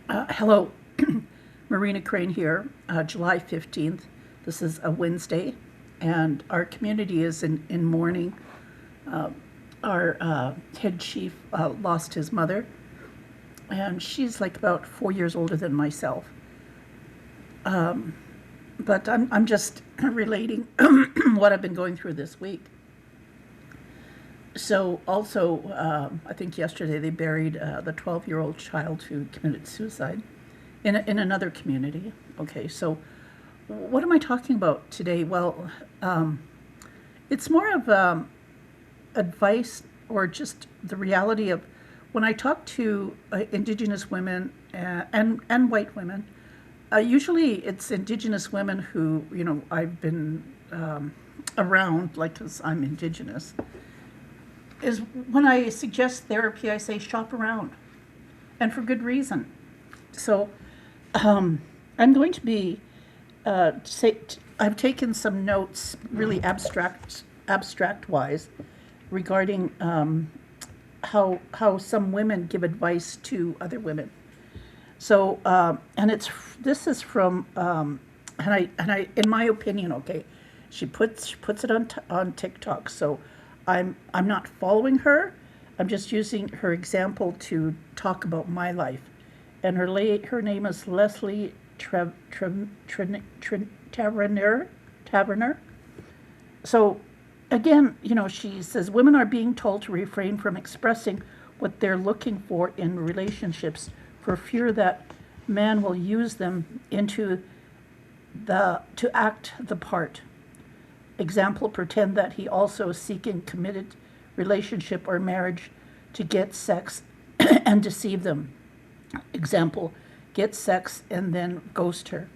Hello, Marina Crane here, July 15th. This is a Wednesday, and our community is in mourning. Our head chief lost his mother, and she's like about 4 years older than myself. But I'm just relating what I've been going through this week. So also, I think yesterday they buried the 12-year-old child who committed suicide in another community. Okay, so what am I talking about today? Well, it's more of advice or just the reality of when I talk to Indigenous women and white women. Usually, it's Indigenous women who I've been around, like, because I'm Indigenous. Is when I suggest therapy, I say shop around, and for good reason. So I'm going to be I've taken some notes, really abstract wise, regarding how some women give advice to other women. So and this is from and I in my opinion, okay, she puts it on TikTok. So I'm not following her. I'm just using her example to talk about my life. And her name is Leslie Taverner. So again, she says women are being told to refrain from expressing what they're looking for in relationships for fear that man will use them to act the part. Example, pretend that he also is seeking committed relationship or marriage to get sex and deceive them. Example, get sex and then ghost her.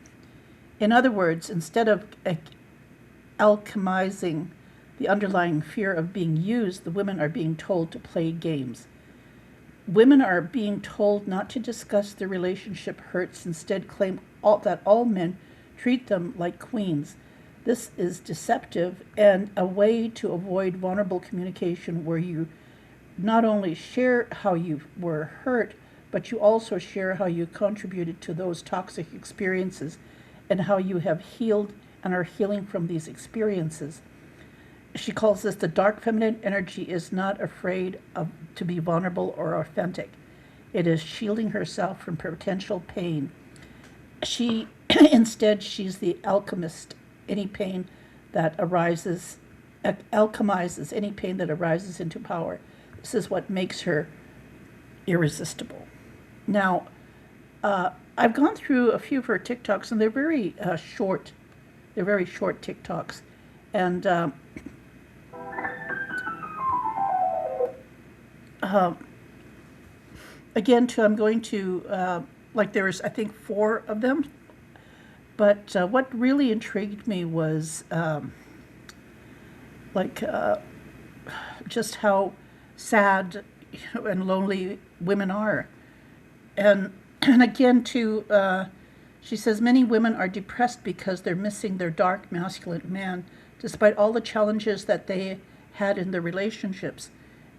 In other words, instead of alchemizing the underlying fear of being used, the women are being told to play games. Women are being told not to discuss the relationship hurts, instead claim that all men treat them like queens. This is deceptive and a way to avoid vulnerable communication where you not only share how you were hurt, but you also share how you contributed to those toxic experiences and how you have healed and are healing from these experiences. She calls this the dark feminine energy is not afraid to be vulnerable or authentic. It is shielding herself from potential pain. Instead, she's the alchemist. Any pain that arises, alchemizes any pain that arises into power. This is what makes her irresistible. Now, I've gone through a few of her TikToks, and they're very short. They're very short TikToks, and again, too, I'm going to like there's I think four of them. But what really intrigued me was like just how sad and lonely women are. And again, too, she says many women are depressed because they're missing their dark masculine man, despite all the challenges that they had in their relationships.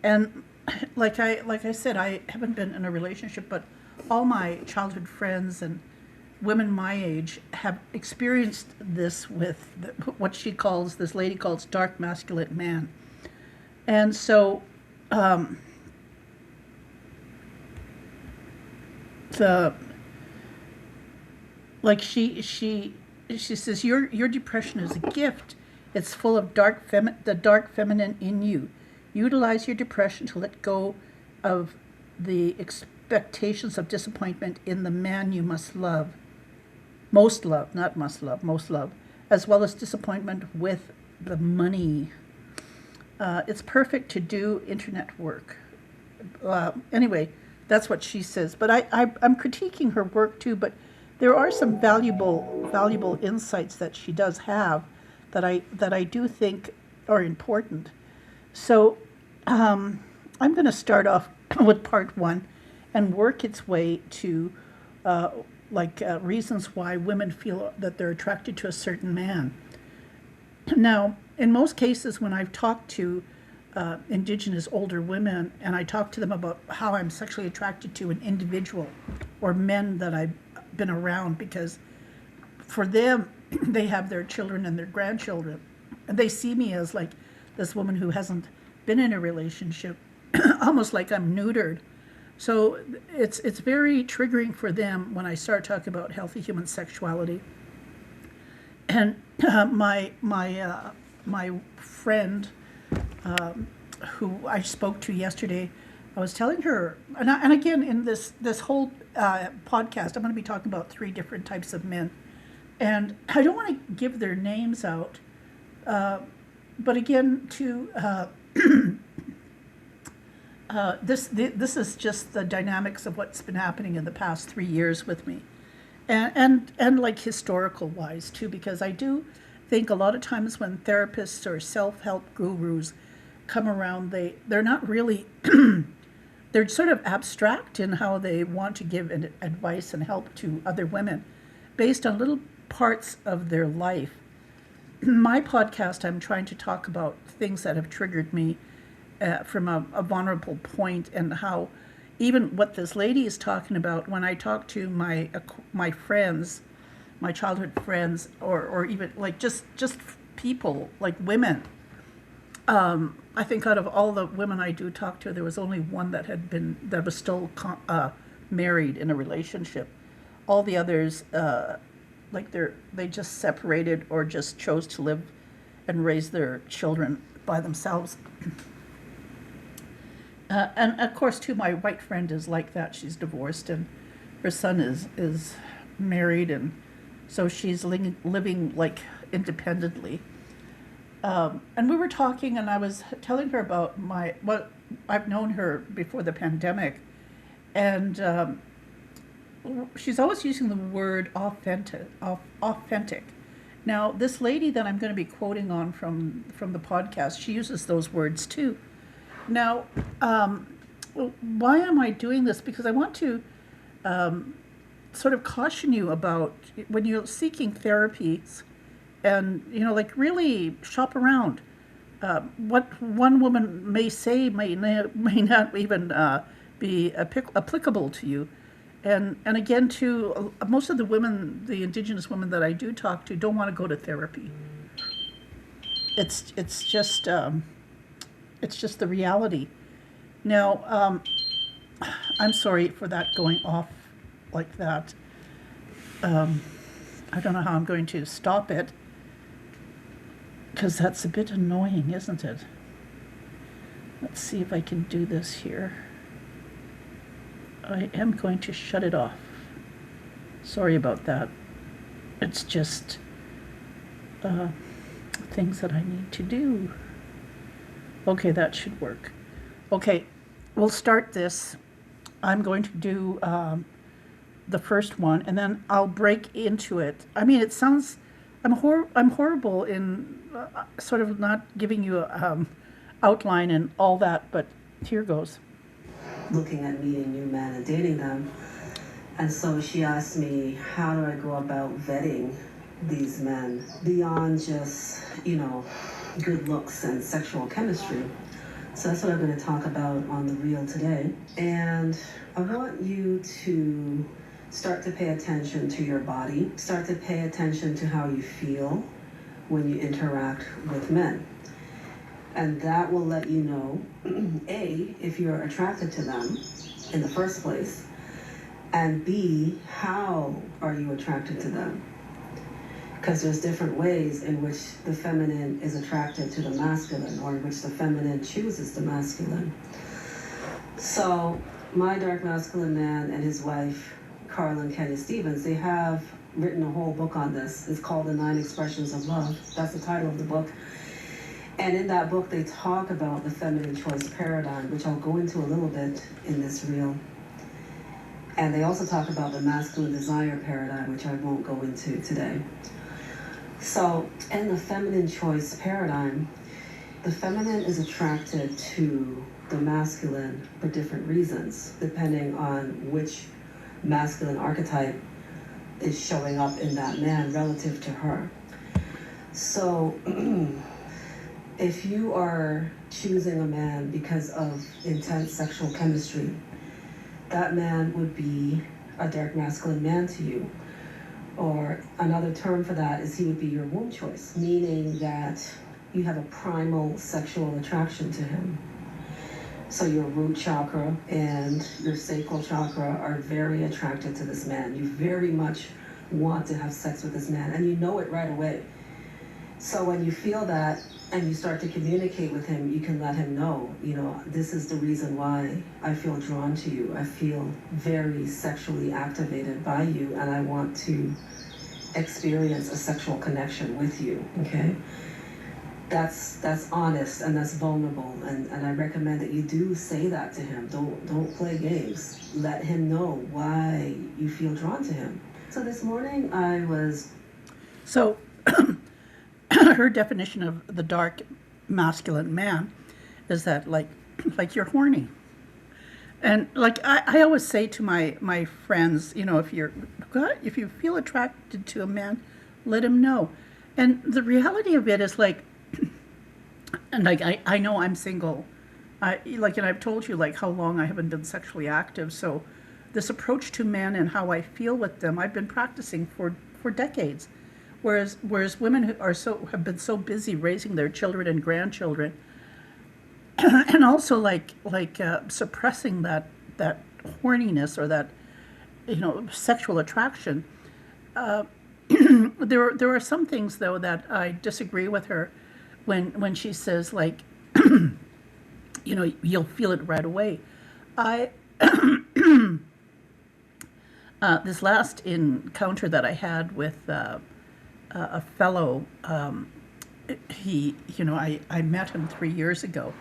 And like I said, I haven't been in a relationship, but all my childhood friends and women my age have experienced this with what this lady calls dark masculine man. And so the like she says your depression is a gift. It's full of the dark feminine in you. Utilize your depression to let go of the expectations of disappointment in the man you must love. Most love, not must love, most love, as well as disappointment with the money. It's perfect to do internet work. Anyway, that's what she says. But I'm critiquing her work too, but there are some valuable insights that she does have that I do think are important. So I'm going to start off with part one and work its way to reasons why women feel that they're attracted to a certain man. Now, in most cases, when I've talked to Indigenous older women, and I talk to them about how I'm sexually attracted to an individual or men that I've been around, because for them, they have their children and their grandchildren, and they see me as like this woman who hasn't been in a relationship, almost like I'm neutered. So it's very triggering for them when I start talking about healthy human sexuality. And my friend who I spoke to yesterday, I was telling her, and again in this whole podcast, I'm going to be talking about 3 different types of men, and I don't want to give their names out, but again, this is just the dynamics of what's been happening in the past 3 years with me, and like historical wise too, because I do think a lot of times when therapists or self-help gurus come around, they're not really they're sort of abstract in how they want to give advice and help to other women based on little parts of their life. My podcast, I'm trying to talk about things that have triggered me from a vulnerable point, and how even what this lady is talking about, when I talk to my friends, my childhood friends, or even like just people, like women. I think out of all the women I do talk to, there was only one that was still married in a relationship. All the others, like they just separated or just chose to live and raise their children by themselves. And of course, too, my white friend is like that. She's divorced, and her son is married, and so she's living like independently. And we were talking, and I was telling her about I've known her before the pandemic, and she's always using the word authentic. Now, this lady that I'm going to be quoting on from the podcast, she uses those words too. Now, why am I doing this? Because I want to sort of caution you about when you're seeking therapies, and like really shop around. What one woman may say may not even be applicable to you. And again, too, most of the women, the Indigenous women that I do talk to, don't want to go to therapy. It's just the reality. Now, I'm sorry for that going off like that. I don't know how I'm going to stop it, because that's a bit annoying, isn't it? Let's see if I can do this here. I am going to shut it off. Sorry about that. It's just things that I need to do. Okay, that should work. Okay, we'll start this. I'm going to do the first one, and then I'll break into it. I mean, it sounds... I'm horrible in sort of not giving you a outline and all that, but here goes. Looking at meeting new men and dating them. And so she asked me, how do I go about vetting these men beyond just, good looks and sexual chemistry? So that's what I'm going to talk about on The Real today. And I want you to start to pay attention to your body. Start to pay attention to how you feel when you interact with men. And that will let you know, A, if you're attracted to them in the first place, and B, how are you attracted to them? Because there's different ways in which the feminine is attracted to the masculine, or in which the feminine chooses the masculine. So my dark masculine man and his wife, Carl and Kenya Stevens, they have written a whole book on this. It's called The 9 Expressions of Love. That's the title of the book. And in that book, they talk about the feminine choice paradigm, which I'll go into a little bit in this reel. And they also talk about the masculine desire paradigm, which I won't go into today. So in the feminine choice paradigm, the feminine is attracted to the masculine for different reasons, depending on which masculine archetype is showing up in that man relative to her. So if you are choosing a man because of intense sexual chemistry, that man would be a dark masculine man to you. Or another term for that is he would be your womb choice, meaning that you have a primal sexual attraction to him. So your root chakra and your sacral chakra are very attracted to this man. You very much want to have sex with this man, and you know it right away. So when you feel that and you start to communicate with him, you can let him know, this is the reason why I feel drawn to you. I feel very sexually activated by you, and I want to experience a sexual connection with you, okay? That's honest and that's vulnerable, and I recommend that you do say that to him. Don't play games. Let him know why you feel drawn to him. So this morning I was... So her definition of the dark masculine man is that like you're horny. And like I always say to my friends, if you feel attracted to a man, let him know. And the reality of it is like, and like I know I'm single. And I've told you like how long I haven't been sexually active. So this approach to men and how I feel with them, I've been practicing for decades. Whereas women who have been so busy raising their children and grandchildren, and also suppressing that horniness or that sexual attraction. There are some things though that I disagree with her when she says like you'll feel it right away. I this last encounter that I had with a fellow, I met him 3 years ago,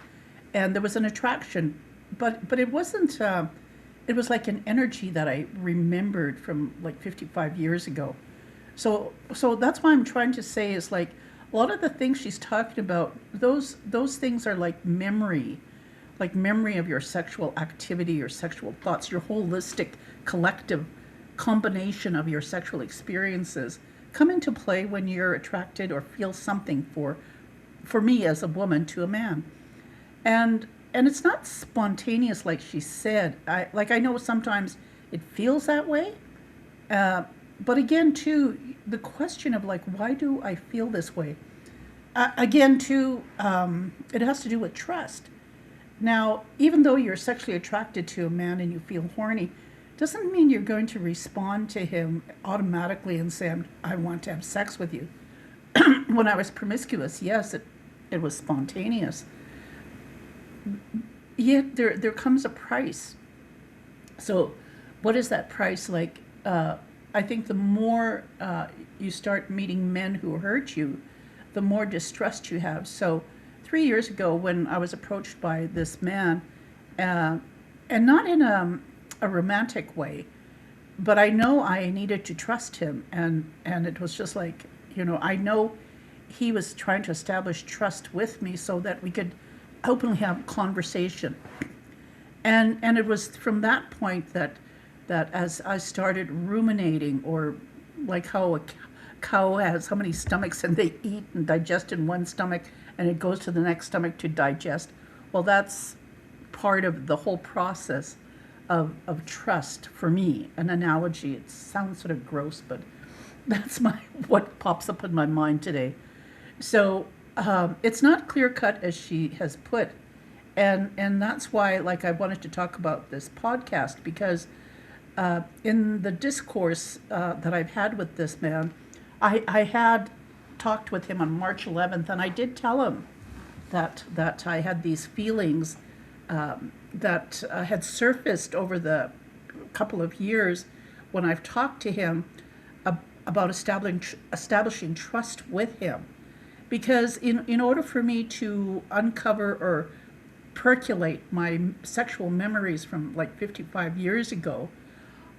and there was an attraction, but it wasn't. It was like an energy that I remembered from like 55 years ago. So that's why I'm trying to say is like a lot of the things she's talking about. Those things are like memory of your sexual activity, your sexual thoughts, your holistic collective combination of your sexual experiences come into play when you're attracted or feel something for me as a woman to a man. And it's not spontaneous like she said. I know sometimes it feels that way. But again, too, the question of like, why do I feel this way? Again, too, it has to do with trust. Now, even though you're sexually attracted to a man and you feel horny, doesn't mean you're going to respond to him automatically and say, I want to have sex with you. When I was promiscuous, yes, it was spontaneous. Yet there comes a price. So what is that price? Like, I think the more you start meeting men who hurt you, the more distrust you have. So 3 years ago when I was approached by this man, and not in a romantic way, but I know I needed to trust him, and it was just like, I know he was trying to establish trust with me so that we could openly have conversation. And it was from that point that as I started ruminating, or like how a cow has how many stomachs and they eat and digest in one stomach and it goes to the next stomach to digest. Well, that's part of the whole process of trust for me. An analogy, it sounds sort of gross, but that's what pops up in my mind today. So it's not clear cut as she has put, and that's why like I wanted to talk about this podcast, because in the discourse that I've had with this man, I had talked with him on March 11th, and I did tell him that I had these feelings that had surfaced over the couple of years when I've talked to him about establishing trust with him. Because in order for me to uncover or percolate my sexual memories from like 55 years ago,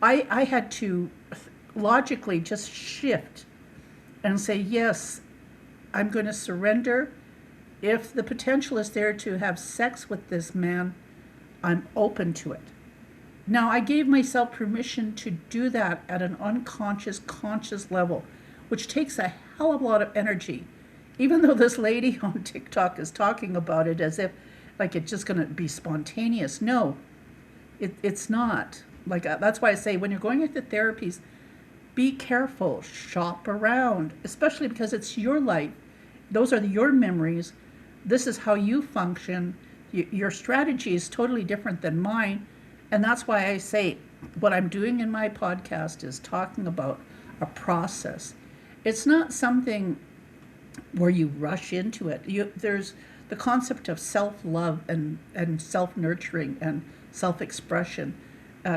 I had to logically just shift and say, yes, I'm going to surrender. If the potential is there to have sex with this man, I'm open to it. Now, I gave myself permission to do that at an unconscious, conscious level, which takes a hell of a lot of energy. even though this lady on TikTok is talking about it as if like it's just going to be spontaneous. No, it's not. Like that's why I say when you're going into therapies, be careful, shop around, especially because it's your life. Those are your memories. This is how you function. Your strategy is totally different than mine. And that's why I say what I'm doing in my podcast is talking about a process. It's not something where you rush into it. There's the concept of self-love and self-nurturing and self-expression,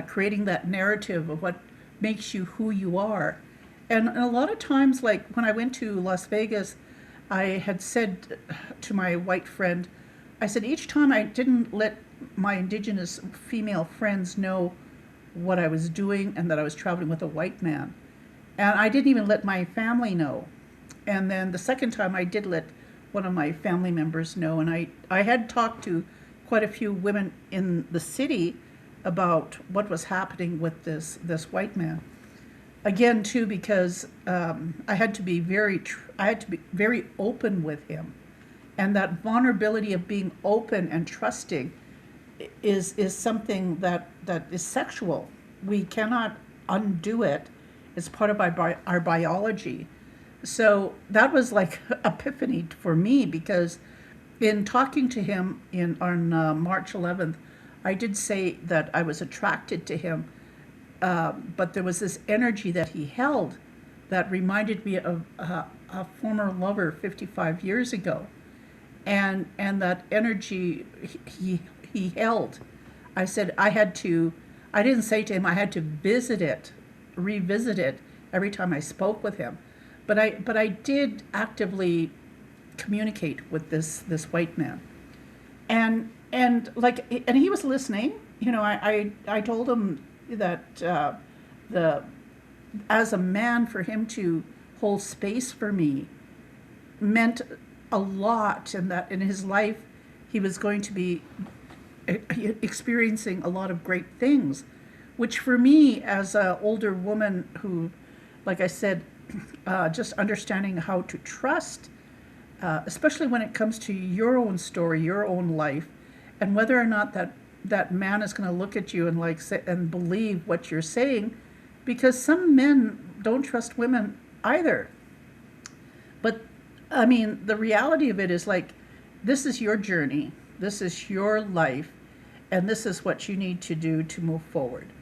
creating that narrative of what makes you who you are. And a lot of times, like when I went to Las Vegas, I had said to my white friend, I said, each time I didn't let my Indigenous female friends know what I was doing and that I was traveling with a white man. And I didn't even let my family know. And then the second time I did let one of my family members know. And I had talked to quite a few women in the city about what was happening with this white man. Again, too, because I had to be very open with him. And that vulnerability of being open and trusting is something that is sexual. We cannot undo it. It's part of our biology. So that was like epiphany for me, because in talking to him on March 11th, I did say that I was attracted to him, but there was this energy that he held that reminded me of a former lover 55 years ago. And that energy he held. I said I didn't say to him I had to revisit it every time I spoke with him. But I did actively communicate with this white man. And he was listening. You know, I told him that as a man, for him to hold space for me meant a lot, and that in his life he was going to be experiencing a lot of great things, which for me as an older woman who, like I said, just understanding how to trust, especially when it comes to your own story, your own life, and whether or not that man is going to look at you and like say, and believe what you're saying, because some men don't trust women either. But I mean, the reality of it is like, this is your journey, this is your life, and this is what you need to do to move forward.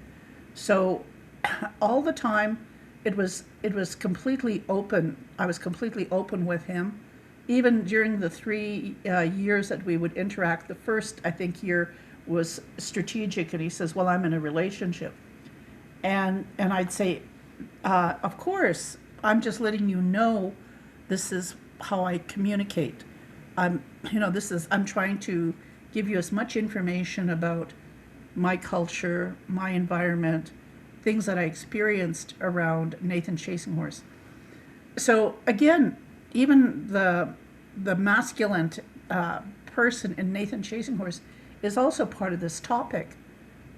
So all the time, it was completely open. I was completely open with him. Even during the 3 years that we would interact, the first, I think, year was strategic, and he says, well, I'm in a relationship. And I'd say, of course, I'm just letting you know this is how I communicate. I'm trying to give you as much information about my culture, my environment, things that I experienced around Nathan Chasing Horse. So again, even the masculine person in Nathan Chasing Horse is also part of this topic.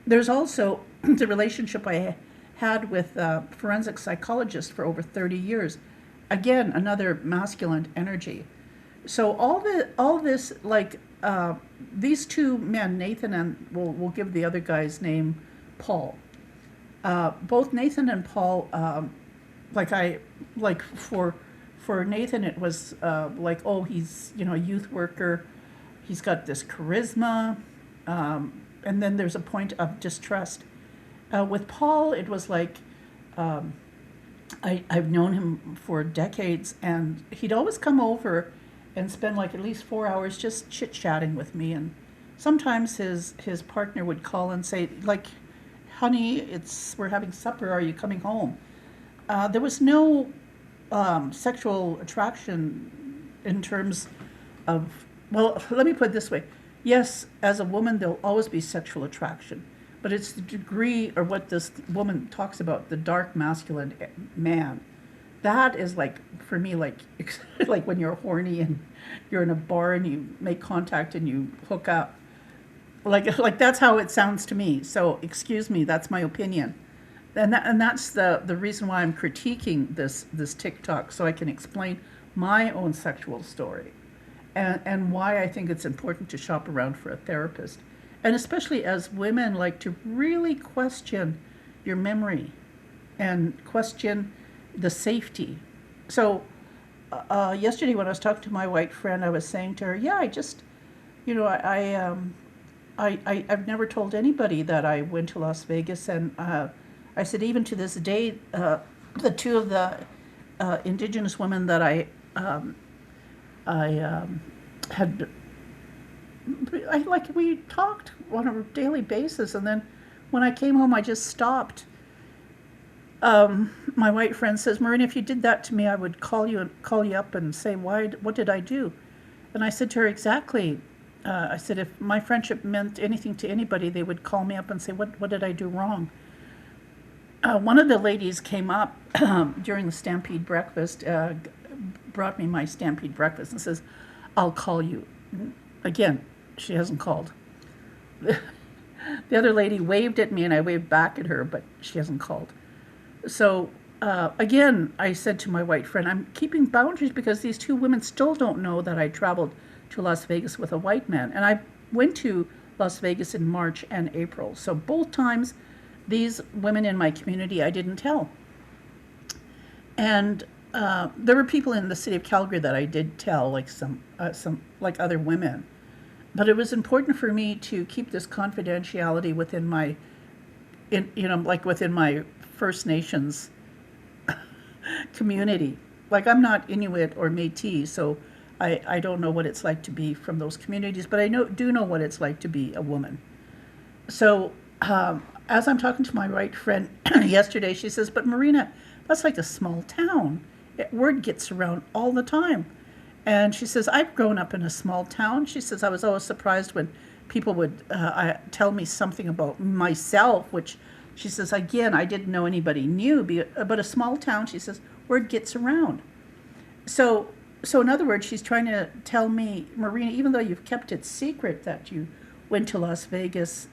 There's also the relationship I had with a forensic psychologist for over 30 years. Again, another masculine energy. So all this, like these two men, Nathan and we'll give the other guy's name, Paul. Both Nathan and Paul, for Nathan it was he's a youth worker, he's got this charisma, and then there's a point of distrust. With Paul, it was like I've known him for decades, and he'd always come over and spend like at least 4 hours just chit-chatting with me. And sometimes his partner would call and say, like, honey, we're having supper, are you coming home? There was no sexual attraction in terms of, well, let me put it this way. Yes, as a woman, there'll always be sexual attraction, but it's the degree, or what this woman talks about, the dark masculine man. That is like, for me, like like when you're horny and you're in a bar and you make contact and you hook up. Like that's how it sounds to me. So excuse me, that's my opinion. And that's the reason why I'm critiquing this TikTok, so I can explain my own sexual story, and why I think it's important to shop around for a therapist. And especially as women, like to really question your memory and question the safety. So yesterday when I was talking to my white friend, I was saying to her, yeah, I just, you know, I've never told anybody that I went to Las Vegas. And I said, even to this day, the two of the Indigenous women that I had, we talked on a daily basis. And then when I came home, I just stopped. My white friend says, Marina, if you did that to me, I would call you up and say, what did I do? And I said to her, exactly. I said, if my friendship meant anything to anybody, they would call me up and say, what did I do wrong? One of the ladies came up during the Stampede breakfast, brought me my Stampede breakfast and says, I'll call you. Again, she hasn't called. The other lady waved at me and I waved back at her, but she hasn't called. So again, I said to my white friend, I'm keeping boundaries because these two women still don't know that I traveled to Las Vegas with a white man. And I went to Las Vegas in March and April. So both times, these women in my community, I didn't tell. And there were people in the city of Calgary that I did tell, like some like other women. But it was important for me to keep this confidentiality within my, within my First Nations community. Like I'm not Inuit or Métis, so I don't know what it's like to be from those communities, but I do know what it's like to be a woman. So as I'm talking to my white friend yesterday, she says, but Marina, that's like a small town. Word gets around all the time. And she says, I've grown up in a small town. She says, I was always surprised when people would tell me something about myself, which she says, again, I didn't know anybody knew, but a small town, she says, word gets around. So in other words, she's trying to tell me, Marina, even though you've kept it secret that you went to Las Vegas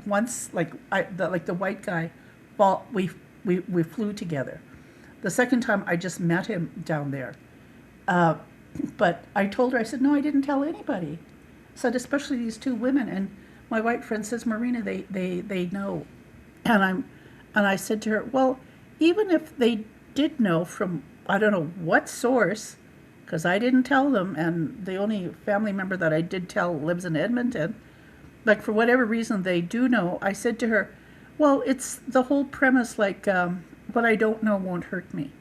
once, like the white guy, well, we flew together. The second time, I just met him down there. But I told her, I said, no, I didn't tell anybody. I said, especially these two women. And my white friend says, Marina, they know. And I said to her, well, even if they did know from, I don't know what source, because I didn't tell them, and the only family member that I did tell lives in Edmonton, like for whatever reason they do know, I said to her, well, it's the whole premise, like, what I don't know won't hurt me.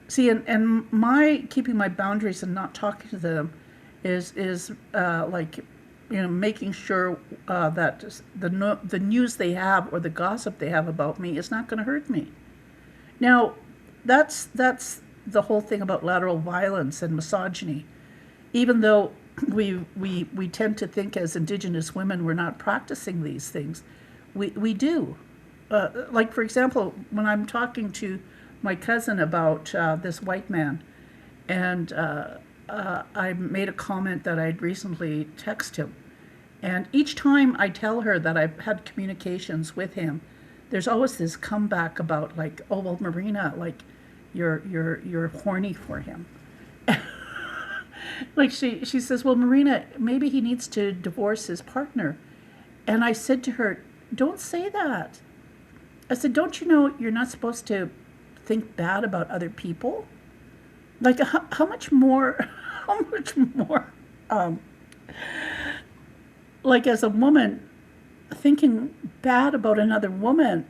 See, and my keeping my boundaries and not talking to them is like, making sure that the news they have or the gossip they have about me is not going to hurt me. Now, that's the whole thing about lateral violence and misogyny. Even though we tend to think as Indigenous women we're not practicing these things, we do. Like, for example, when I'm talking to my cousin about this white man, and I made a comment that I'd recently texted him. And each time I tell her that I've had communications with him, there's always this comeback about like, oh, well, Marina, like, you're horny for him. Like she says, well, Marina, maybe he needs to divorce his partner. And I said to her, don't say that. I said, don't you know you're not supposed to think bad about other people? Like how much more, like as a woman, thinking bad about another woman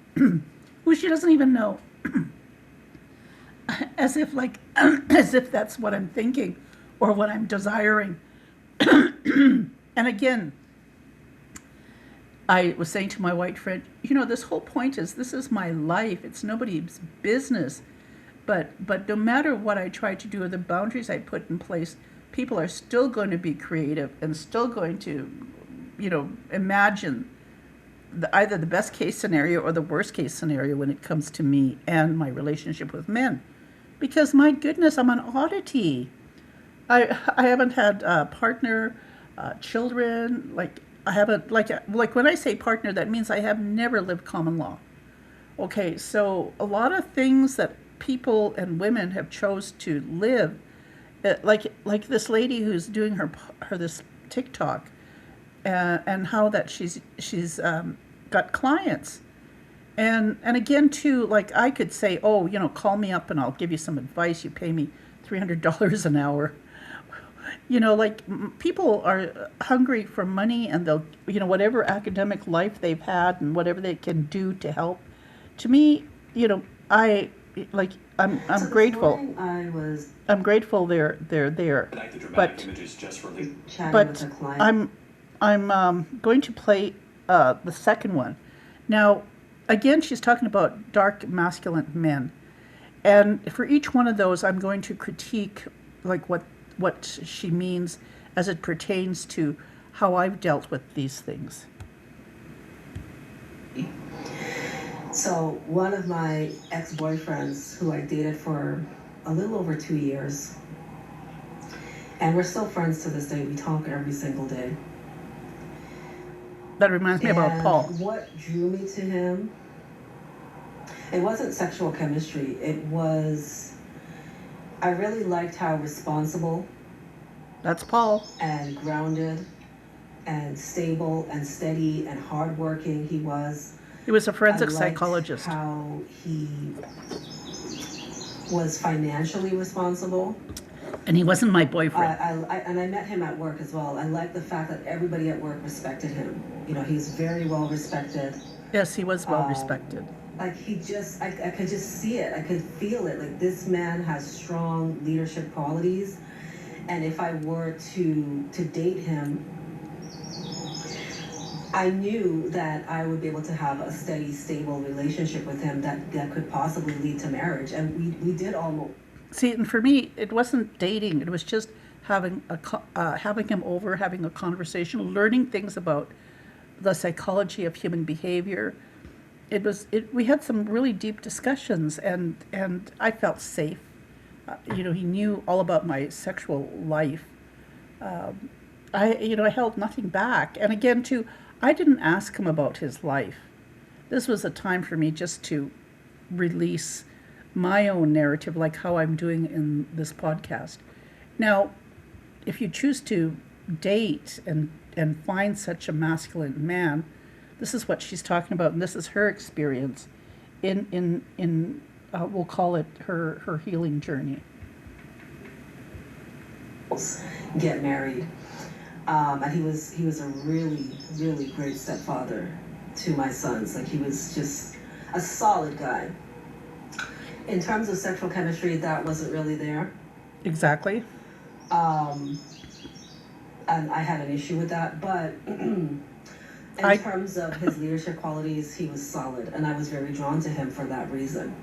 who she doesn't even know, as if that's what I'm thinking or what I'm desiring. And again, I was saying to my white friend, this whole point is this is my life. It's nobody's business. But no matter what I try to do or the boundaries I put in place, people are still going to be creative and still going to, imagine either the best case scenario or the worst case scenario when it comes to me and my relationship with men. Because my goodness, I'm an oddity. I haven't had a partner, children, like I haven't, like when I say partner, that means I have never lived common law. Okay, so a lot of things that people and women have chose to live Like this lady who's doing her this TikTok, and how that she's got clients. And again too, like I could say, oh, call me up and I'll give you some advice. You pay me $300 an hour. Like people are hungry for money, and they'll, whatever academic life they've had and whatever they can do to help. To me, I like I'm So this grateful. morning I was I'm grateful they're there, but chatting with a client. I'm going to play the second one. Now, again, she's talking about dark masculine men, and for each one of those, I'm going to critique like what she means as it pertains to how I've dealt with these things. So one of my ex-boyfriends who I dated for a little over 2 years, and we're still friends to this day. We talk every single day. That reminds me about Paul. What drew me to him, it wasn't sexual chemistry. It was, I really liked how responsible That's Paul. and grounded and stable and steady and hardworking he was. He was a forensic I liked psychologist. how he was financially responsible. And he wasn't my boyfriend. And I met him at work as well. I liked the fact that everybody at work respected him. He's very well respected. Yes, he was well respected. Like I could just see it. I could feel it. Like this man has strong leadership qualities. And if I were to date him, I knew that I would be able to have a steady, stable relationship with him that could possibly lead to marriage. And we did almost. See, and for me, it wasn't dating. It was just having him over, having a conversation, learning things about the psychology of human behavior. We had some really deep discussions, and I felt safe. He knew all about my sexual life. I held nothing back. And again, too, I didn't ask him about his life. This was a time for me just to release my own narrative, like how I'm doing in this podcast. Now, if you choose to date and find such a masculine man, this is what she's talking about, and this is her experience in we'll call it her healing journey. Get married, and he was a really, really great stepfather to my sons. Like he was just a solid guy. In terms of sexual chemistry, that wasn't really there. Exactly. And I had an issue with that, but in terms of his leadership qualities, he was solid, and I was very drawn to him for that reason.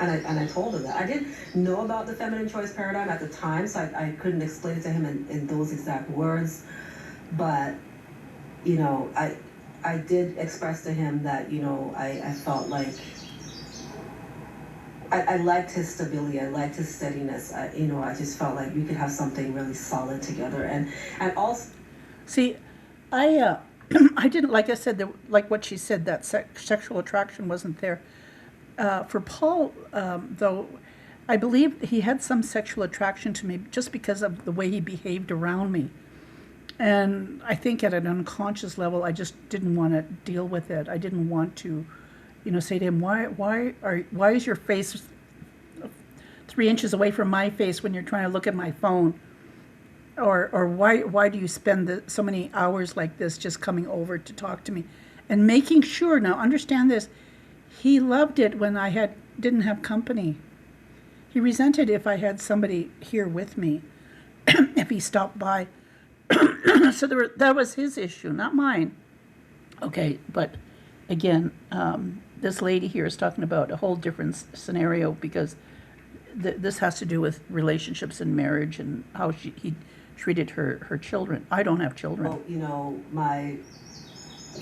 And I told him that. I didn't know about the feminine choice paradigm at the time, so I couldn't explain it to him in those exact words. But, I did express to him that, I felt like I liked his stability. I liked his steadiness. I just felt like we could have something really solid together. And also... See, I didn't, like I said, like what she said, that sexual attraction wasn't there. For Paul, though, I believe he had some sexual attraction to me just because of the way he behaved around me. And I think at an unconscious level, I just didn't want to deal with it. I didn't want to, say to him, why is your face 3 inches away from my face when you're trying to look at my phone? Or why do you spend so many hours like this just coming over to talk to me? And making sure, now understand this, he loved it when I didn't have company. He resented if I had somebody here with me, if he stopped by. So that was his issue, not mine. Okay, but again, this lady here is talking about a whole different scenario, because this has to do with relationships and marriage and how he treated her children. I don't have children. Well, my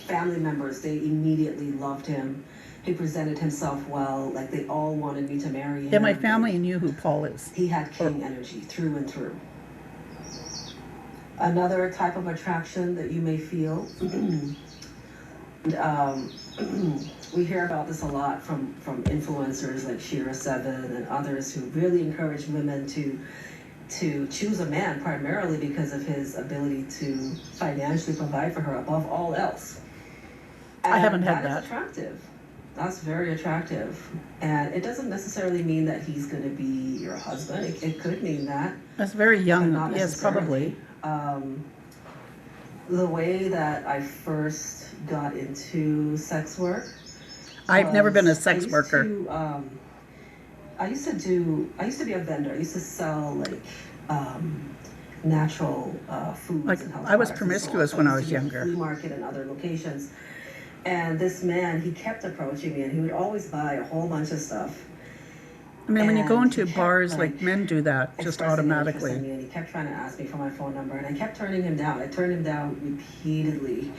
family members, they immediately loved him. He presented himself well. Like, they all wanted me to marry him. Yeah, my family knew who Paul is. He had king energy through and through. Another type of attraction that you may feel, we hear about this a lot from influencers like Shira7 and others who really encourage women to to choose a man primarily because of his ability to financially provide for her above all else. And I haven't had that that. is attractive. That's very attractive. And it doesn't necessarily mean that he's going to be your husband. It could mean that. That's very But young. not Yes, probably. necessarily. The way that I first got into sex work I've never been a was sex worker. I used to be a vendor. I used to sell like natural foods Like, and health I was products and so on. promiscuous So when I used was to be at the younger. flea market and other locations. And this man, he kept approaching me, and he would always buy a whole bunch of stuff. I mean, when you go And he into kept, bars, like, like men do that just expressing an interest in automatically. me, and he kept trying to ask me for my phone number, and I kept turning him down. I turned him down repeatedly,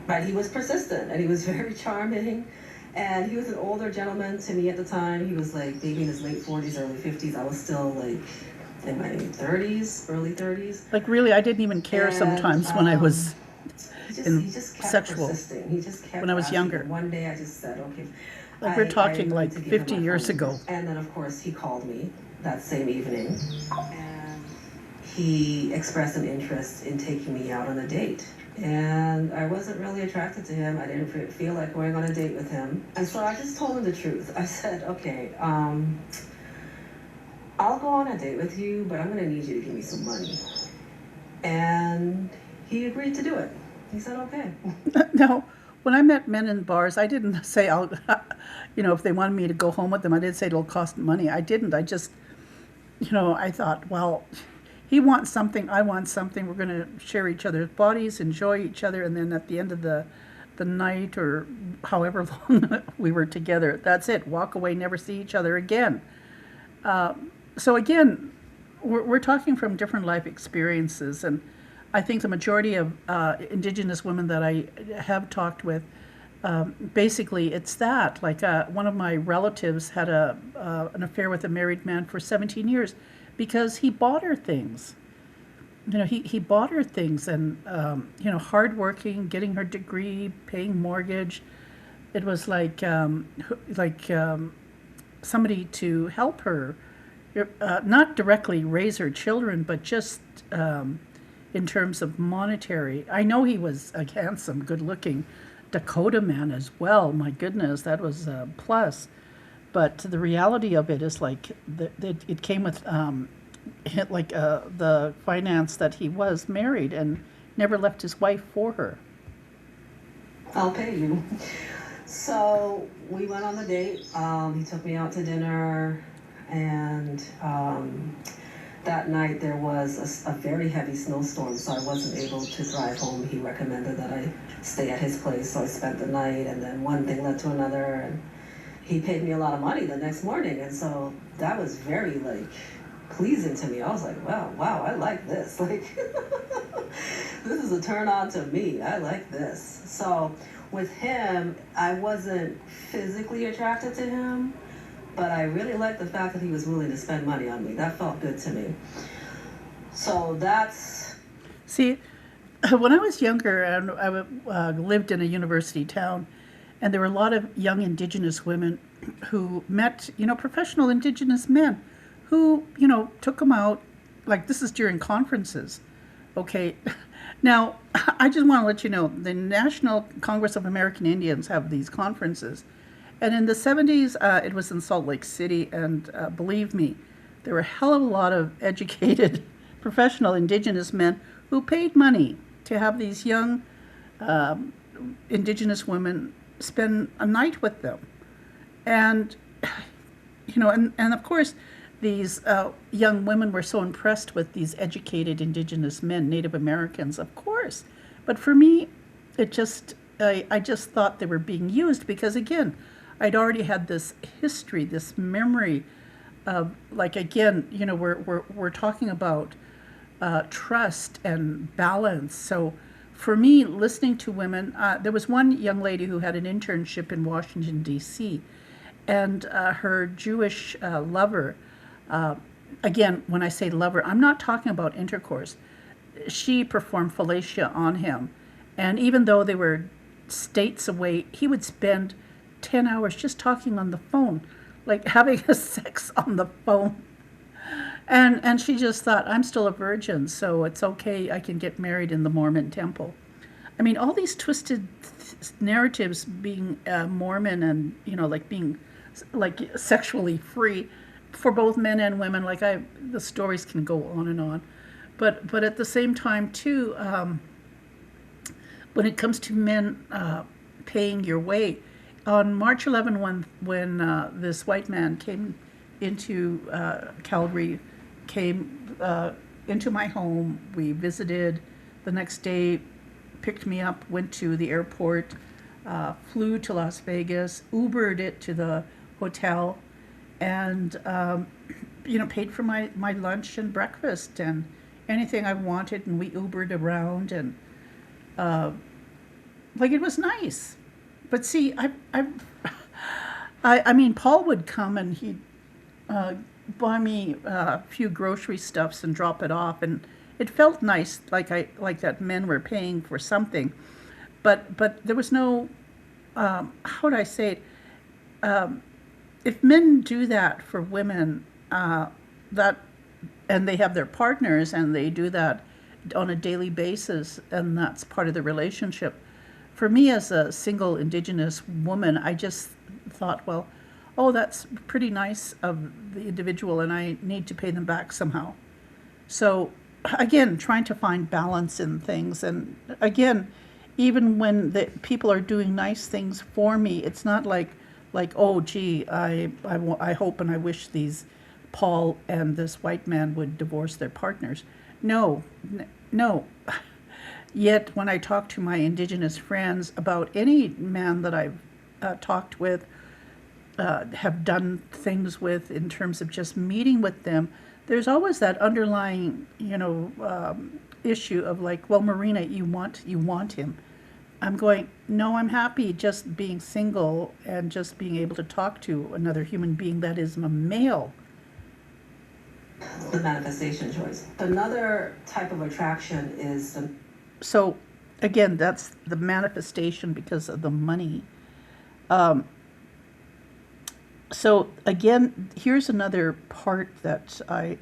but he was persistent, and he was very charming. And he was an older gentleman to me at the time. He was like maybe in his late 40s, early 50s. I was still like in my 30s, early 30s. Like, really, I didn't even care And sometimes when I was he in just kept sexual. persisting. He just kept When I was asking. younger. And one day I just said, okay. Like, we're talking agreed like to give him 50 my years phone number. ago. And then of course he called me that same evening, and he expressed an interest in taking me out on a date. And I wasn't really attracted to him. I didn't feel like going on a date with him. And so I just told him the truth. I said, okay, I'll go on a date with you, but I'm gonna need you to give me some money. And he agreed to do it. He said, okay. No, when I met men in bars, I didn't say I'll, if they wanted me to go home with them, I didn't say it'll cost money. I didn't. I just, I thought, well, he wants something, I want something. We're going to share each other's bodies, enjoy each other, and then at the end of the night or however long we were together, that's it. Walk away, never see each other again. So again, we're talking from different life experiences, and I think the majority of Indigenous women that I have talked with, basically it's that. Like one of my relatives had an affair with a married man for 17 years because he bought her things. He bought her things, and hardworking, getting her degree, paying mortgage. It was like somebody to help her, not directly raise her children, but just in terms of monetary. I know he was a handsome, good-looking Dakota man as well. My goodness, that was a plus. But the reality of it is like it came with the finance that he was married and never left his wife for her. I'll pay you. So we went on the date. He took me out to dinner, and that night there was a very heavy snowstorm, so I wasn't able to drive home. He recommended that I stay at his place, so I spent the night, and then one thing led to another, and he paid me a lot of money the next morning, and so that was very pleasing to me. I was like, wow, I like this. Like, this is a turn on to me. I like this. So with him, I wasn't physically attracted to him, but I really liked the fact that he was willing to spend money on me. That felt good to me. So that's... See, when I was younger, I lived in a university town, and there were a lot of young Indigenous women who met, professional Indigenous men who, took them out, like this is during conferences. Okay, now I just want to let you know, the National Congress of American Indians have these conferences. And in the 70s, it was in Salt Lake City, and believe me, there were a hell of a lot of educated, professional Indigenous men who paid money to have these young Indigenous women spend a night with them. And, and of course, these young women were so impressed with these educated Indigenous men, Native Americans, of course. But for me, I just thought they were being used because, again, I'd already had this history, this memory of, we're talking about trust and balance. So for me, listening to women, there was one young lady who had an internship in Washington, D.C., and her Jewish lover, again, when I say lover, I'm not talking about intercourse. She performed fellatio on him. And even though they were states away, he would spend 10 hours just talking on the phone, like having a sex on the phone. And she just thought, I'm still a virgin, so it's okay, I can get married in the Mormon temple. I mean, all these twisted narratives being Mormon and, like being like sexually free for both men and women, the stories can go on and on. But at the same time, too, when it comes to men paying your way, on March 11, when this white man came into Calgary, came into my home, we visited the next day, picked me up, went to the airport, flew to Las Vegas, Ubered it to the hotel, and paid for my lunch and breakfast and anything I wanted, and we Ubered around, and it was nice. But see, I mean, Paul would come and he'd buy me a few grocery stuffs and drop it off, and it felt nice, like that men were paying for something, but there was no, how would I say it? If men do that for women, that, and they have their partners and they do that on a daily basis, and that's part of the relationship. For me, as a single Indigenous woman, I just thought, well, oh, that's pretty nice of the individual, and I need to pay them back somehow. So again, trying to find balance in things. And again, even when the people are doing nice things for me, it's not like oh, gee, I hope and I wish these Paul and this white man would divorce their partners. No. Yet when I talk to my Indigenous friends about any man that I've talked with, have done things with in terms of just meeting with them, there's always that underlying, issue of well, Marina, you want him. I'm going, no, I'm happy just being single and just being able to talk to another human being that is a male. The manifestation choice. Another type of attraction is So, again, that's the manifestation because of the money. So, again, here's another part that I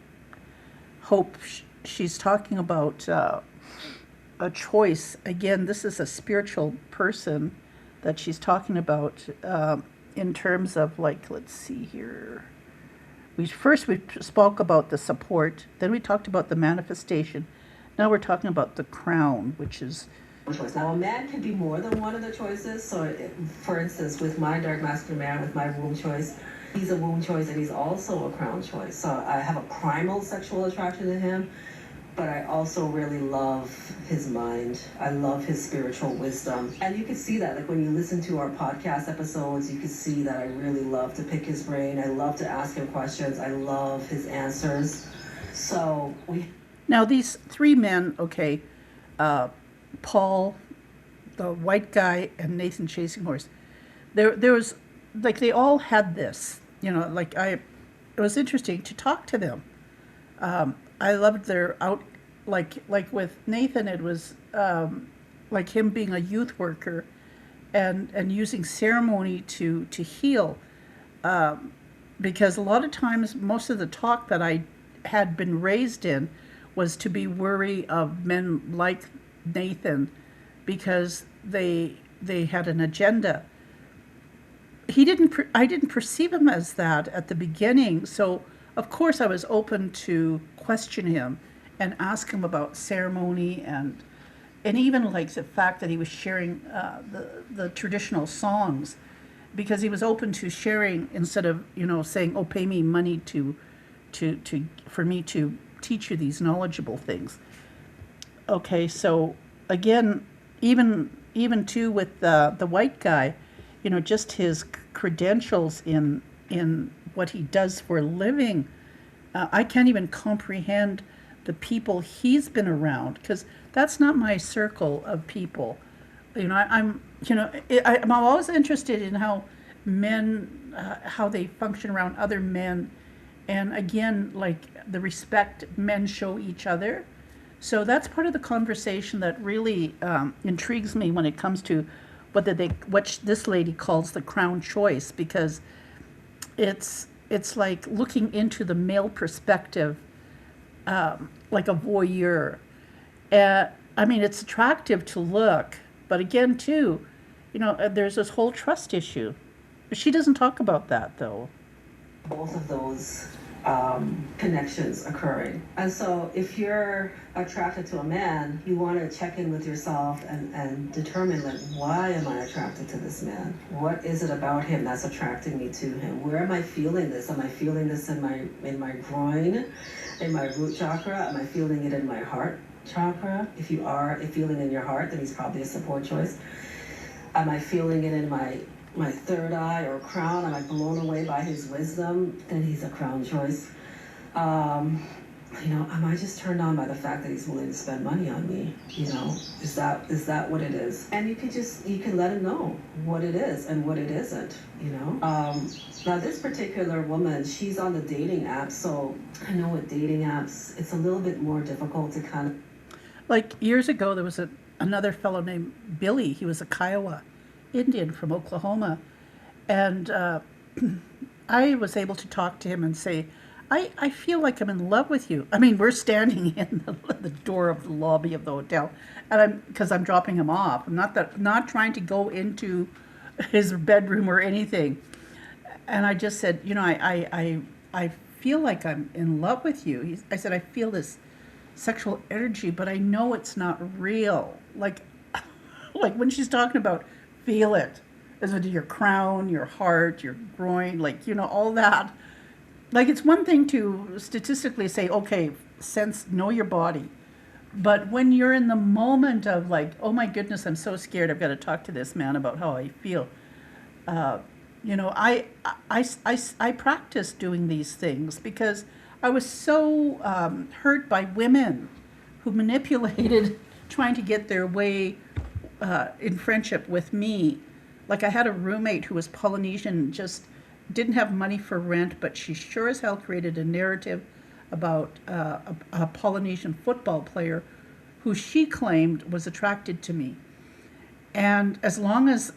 hope she's talking about, a choice. Again, this is a spiritual person that she's talking about in terms of let's see here. We spoke about the support, then we talked about the manifestation. Now we're talking about the crown, which is choice. Now, a man can be more than one of the choices. So, for instance, with my dark masculine man, with my womb choice, he's a womb choice and he's also a crown choice. So I have a primal sexual attraction to him, but I also really love his mind. I love his spiritual wisdom. And you can see that, when you listen to our podcast episodes, you can see that I really love to pick his brain. I love to ask him questions. I love his answers. So Now these three men, okay, Paul, the white guy, and Nathan Chasing Horse, there was, they all had this, it was interesting to talk to them. I loved their like with Nathan, it was like him being a youth worker and using ceremony to heal. Because a lot of times, most of the talk that I had been raised in was to be wary of men like Nathan because they had an agenda. I didn't perceive him as that at the beginning, so of course I was open to question him and ask him about ceremony and even the fact that he was sharing the traditional songs, because he was open to sharing instead of saying, oh, pay me money for me to teach you these knowledgeable things. Okay, so again, even too with the white guy, just his credentials in what he does for a living, I can't even comprehend the people he's been around, because that's not my circle of people. I'm always interested in how men, how they function around other men, and again, the respect men show each other. So that's part of the conversation that really intrigues me when it comes to what this lady calls the crown choice, because it's like looking into the male perspective like a voyeur. Uh, I mean, it's attractive to look, but again, too, there's this whole trust issue. She doesn't talk about that, though. Both of those connections occurring. And so if you're attracted to a man, you want to check in with yourself and determine, like, why am I attracted to this man? What is it about him that's attracting me to him? Where am I feeling this? Am I feeling this in my groin, in my root chakra? Am I feeling it in my heart chakra? If you are feeling in your heart, then he's probably a support choice. Am I feeling it in my third eye or crown? Am I blown away by his wisdom? Then he's a crown choice. Am I just turned on by the fact that he's willing to spend money on me? Is that what it is? And you can let him know what it is and what it isn't. Now this particular woman, she's on the dating app, so I know with dating apps, it's a little bit more difficult to kind of. Like years ago, there was another fellow named Billy. He was a Kiowa Indian from Oklahoma. And I was able to talk to him and say, I feel like I'm in love with you. I mean, we're standing in the door of the lobby of the hotel, and because I'm dropping him off. I'm not trying to go into his bedroom or anything. And I just said, I feel like I'm in love with you. I said, I feel this sexual energy, but I know it's not real. Like when she's talking about feel it, is it your crown, your heart, your groin, all that. Like, it's one thing to statistically say, okay, know your body. But when you're in the moment of like, oh my goodness, I'm so scared, I've got to talk to this man about how I feel. I practiced doing these things because I was so hurt by women who manipulated trying to get their way in friendship with me. Like, I had a roommate who was Polynesian, just didn't have money for rent, but she sure as hell created a narrative about a Polynesian football player who she claimed was attracted to me. And as long as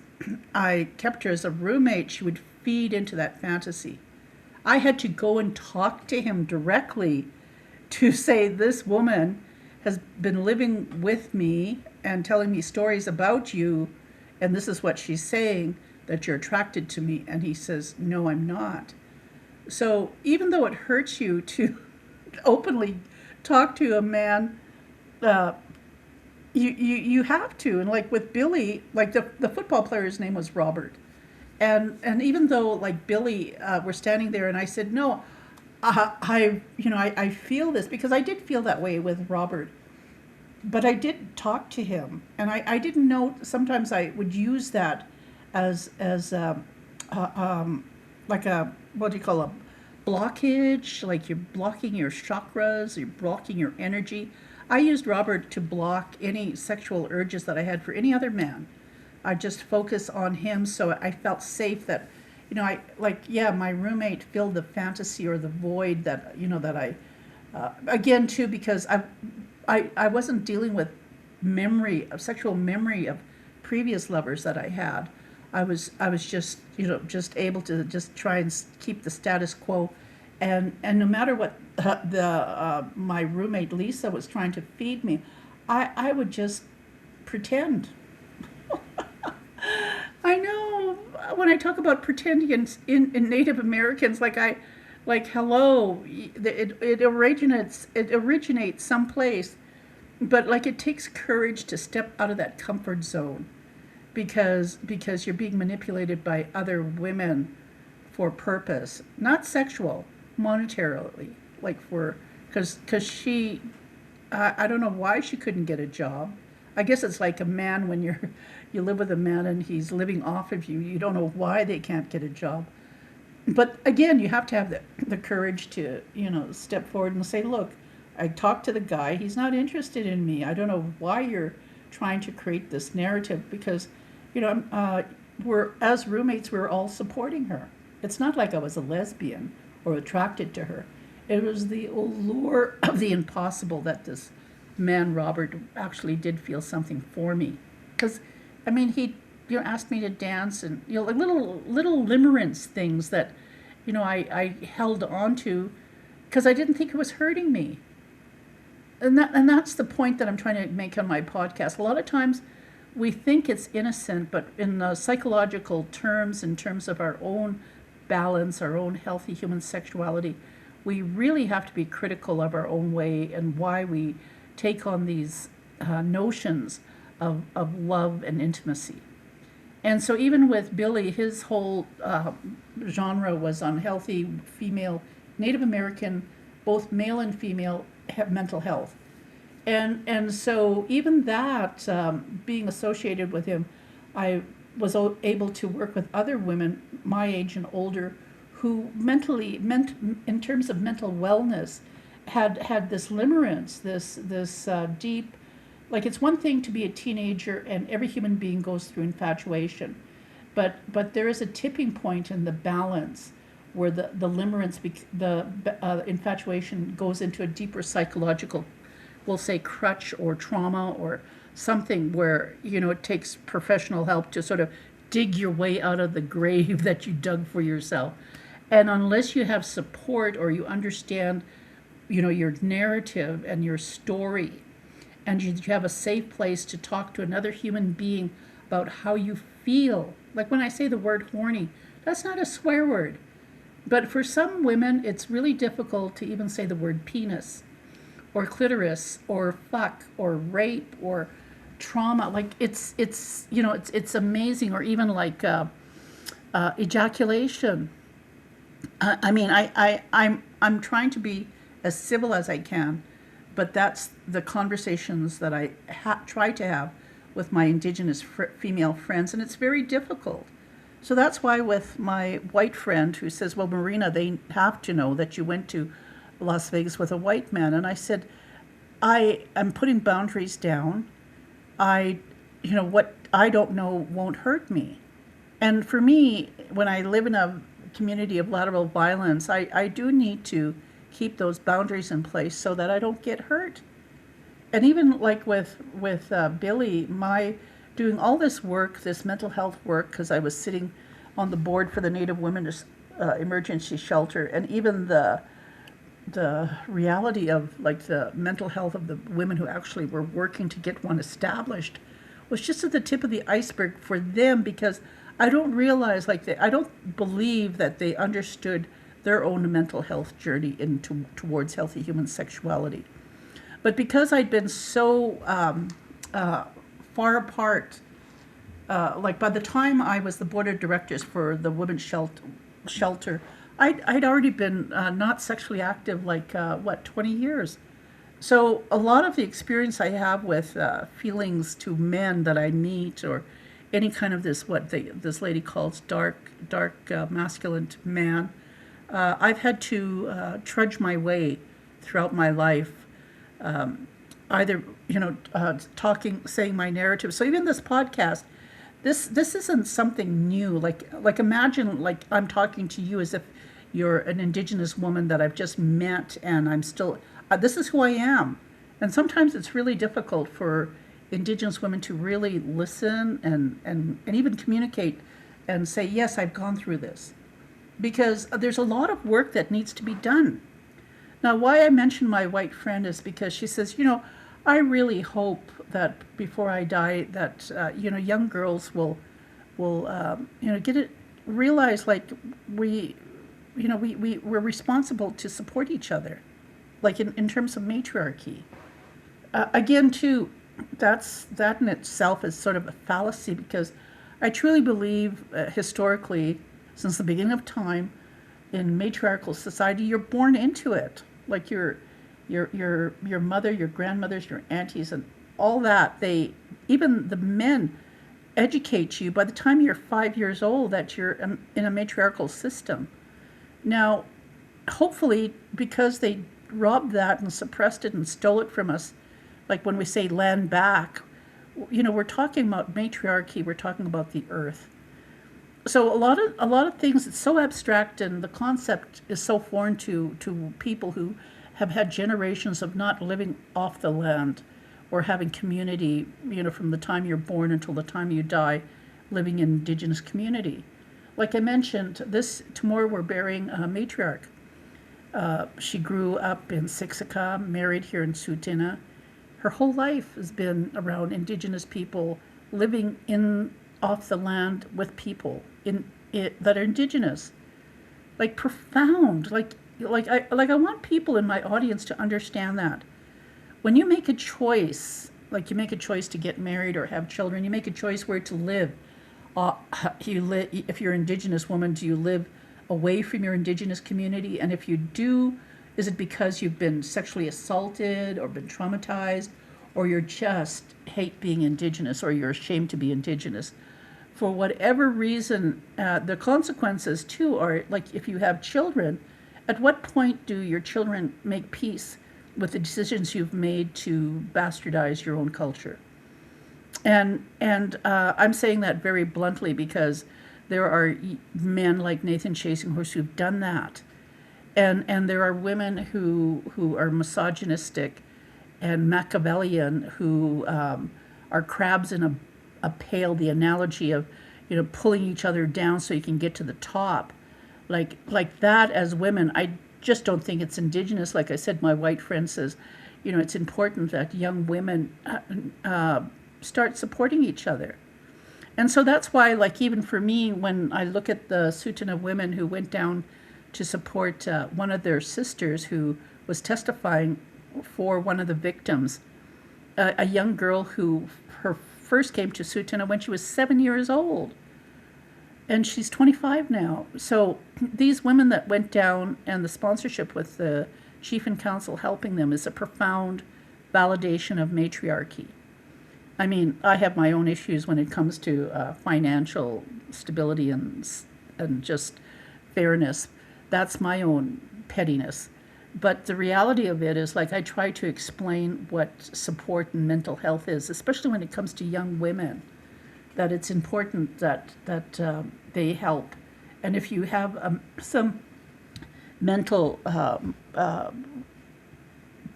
I kept her as a roommate, she would feed into that fantasy. I had to go and talk to him directly to say, this woman has been living with me and telling me stories about you, and this is what she's saying, that you're attracted to me. And he says, no, I'm not. So even though it hurts you to openly talk to a man, you have to. And like with Billy, like the football player's name was Robert. And even though like Billy, we're standing there and I said, no, I feel this, because I did feel that way with Robert. But I did talk to him, and I didn't know, sometimes I would use that as like a, what do you call, a blockage, like you're blocking your chakras, you're blocking your energy. I used Robert to block any sexual urges that I had for any other man. I just focus on him, so I felt safe that, my roommate filled the fantasy or the void that, that I, again too, because I wasn't dealing with sexual memory of previous lovers that I had. I was just, just able to just try and keep the status quo. And no matter what my roommate Lisa was trying to feed me, I would just pretend. I know, when I talk about pretending in Native Americans, hello, it originates someplace, but like it takes courage to step out of that comfort zone, because you're being manipulated by other women for purpose, not sexual, monetarily, because she, I don't know why she couldn't get a job. I guess it's like a man when you live with a man and he's living off of you. You don't know why they can't get a job. But again, you have to have the courage to, step forward and say, look, I talked to the guy. He's not interested in me. I don't know why you're trying to create this narrative, because, as roommates, we're all supporting her. It's not like I was a lesbian or attracted to her. It was the allure of the impossible that this man, Robert, actually did feel something for me. Because, he asked me to dance, and like little limerence things that I held on to because I didn't think it was hurting me. and that's the point that I'm trying to make on my podcast. A lot of times we think it's innocent, but in the psychological terms, in terms of our own balance, our own healthy human sexuality, we really have to be critical of our own way and why we take on these notions of love and intimacy. And so even with Billy, his whole genre was on healthy female, Native American, both male and female mental health. And so even that, being associated with him, I was able to work with other women my age and older who in terms of mental wellness, had this limerence, this deep, like it's one thing to be a teenager and every human being goes through infatuation, but there is a tipping point in the balance where the limerence, the infatuation goes into a deeper psychological, we'll say crutch or trauma or something where, it takes professional help to sort of dig your way out of the grave that you dug for yourself. And unless you have support or you understand, your narrative and your story, and you have a safe place to talk to another human being about how you feel. Like when I say the word horny, that's not a swear word. But for some women, it's really difficult to even say the word penis or clitoris or fuck or rape or trauma. Like it's amazing. Or even like ejaculation. I'm trying to be as civil as I can, but that's the conversations that I try to have with my Indigenous female friends, and it's very difficult. So that's why with my white friend who says, well, Marina, they have to know that you went to Las Vegas with a white man. And I said, I am putting boundaries down. What I don't know won't hurt me. And for me, when I live in a community of lateral violence, I do need to keep those boundaries in place so that I don't get hurt. And even like with Billy, my doing all this work, this mental health work, because I was sitting on the board for the Native Women's Emergency Shelter, and even the reality of like the mental health of the women who actually were working to get one established was just at the tip of the iceberg for them, because I don't realize, I don't believe that they understood their own mental health journey towards healthy human sexuality. But because I'd been so far apart, like by the time I was the board of directors for the women's shelter, I'd already been not sexually active 20 years. So a lot of the experience I have with feelings to men that I meet, or any kind of this lady calls dark masculine man, I've had to trudge my way throughout my life, either saying my narrative. So even this podcast, this isn't something new. Like imagine like I'm talking to you as if you're an Indigenous woman that I've just met, and I'm still this is who I am. And sometimes it's really difficult for Indigenous women to really listen and even communicate and say, yes, I've gone through this. Because there's a lot of work that needs to be done. Now, why I mention my white friend is because she says, I really hope that before I die that, young girls will get it, realize like we're responsible to support each other, like in terms of matriarchy. Again, too, that in itself is sort of a fallacy, because I truly believe historically, since the beginning of time, in matriarchal society, you're born into it. Like your mother, your grandmothers, your aunties, and all that. Even the men educate you by the time you're 5 years old that you're in a matriarchal system. Now, hopefully, because they robbed that and suppressed it and stole it from us, like when we say land back, we're talking about matriarchy. We're talking about the earth. So a lot of things, it's so abstract, and the concept is so foreign to people who have had generations of not living off the land or having community, from the time you're born until the time you die, living in Indigenous community. Like I mentioned, tomorrow we're burying a matriarch. She grew up in Siksika, married here in Tsuut'ina. Her whole life has been around Indigenous people, living in off the land with people that are Indigenous. Like profound, like I want people in my audience to understand that when you make a choice, like you make a choice to get married or have children, you make a choice where to live. Uh, if you're an Indigenous woman, do you live away from your Indigenous community? And if you do, is it because you've been sexually assaulted or been traumatized, or you're just hate being Indigenous, or you're ashamed to be Indigenous? For whatever reason, the consequences too are like if you have children, at what point do your children make peace with the decisions you've made to bastardize your own culture? And I'm saying that very bluntly because there are men like Nathan Chasinghorse who've done that, and there are women who are misogynistic and Machiavellian who are crabs in a pail. The analogy of pulling each other down so you can get to the top, like that. As women, I just don't think it's Indigenous. Like I said, my white friend says, it's important that young women start supporting each other. And so that's why, like, even for me, when I look at the Tsuut'ina women who went down to support one of their sisters who was testifying for one of the victims, a young girl who her first came to Tsuut'ina when she was 7 years old, and she's 25 now. So these women that went down, and the sponsorship with the chief and council helping them, is a profound validation of matriarchy. I mean, I have my own issues when it comes to financial stability and just fairness. That's my own pettiness. But the reality of it is, like, I try to explain what support and mental health is, especially when it comes to young women, that it's important that they help. And if you have some mental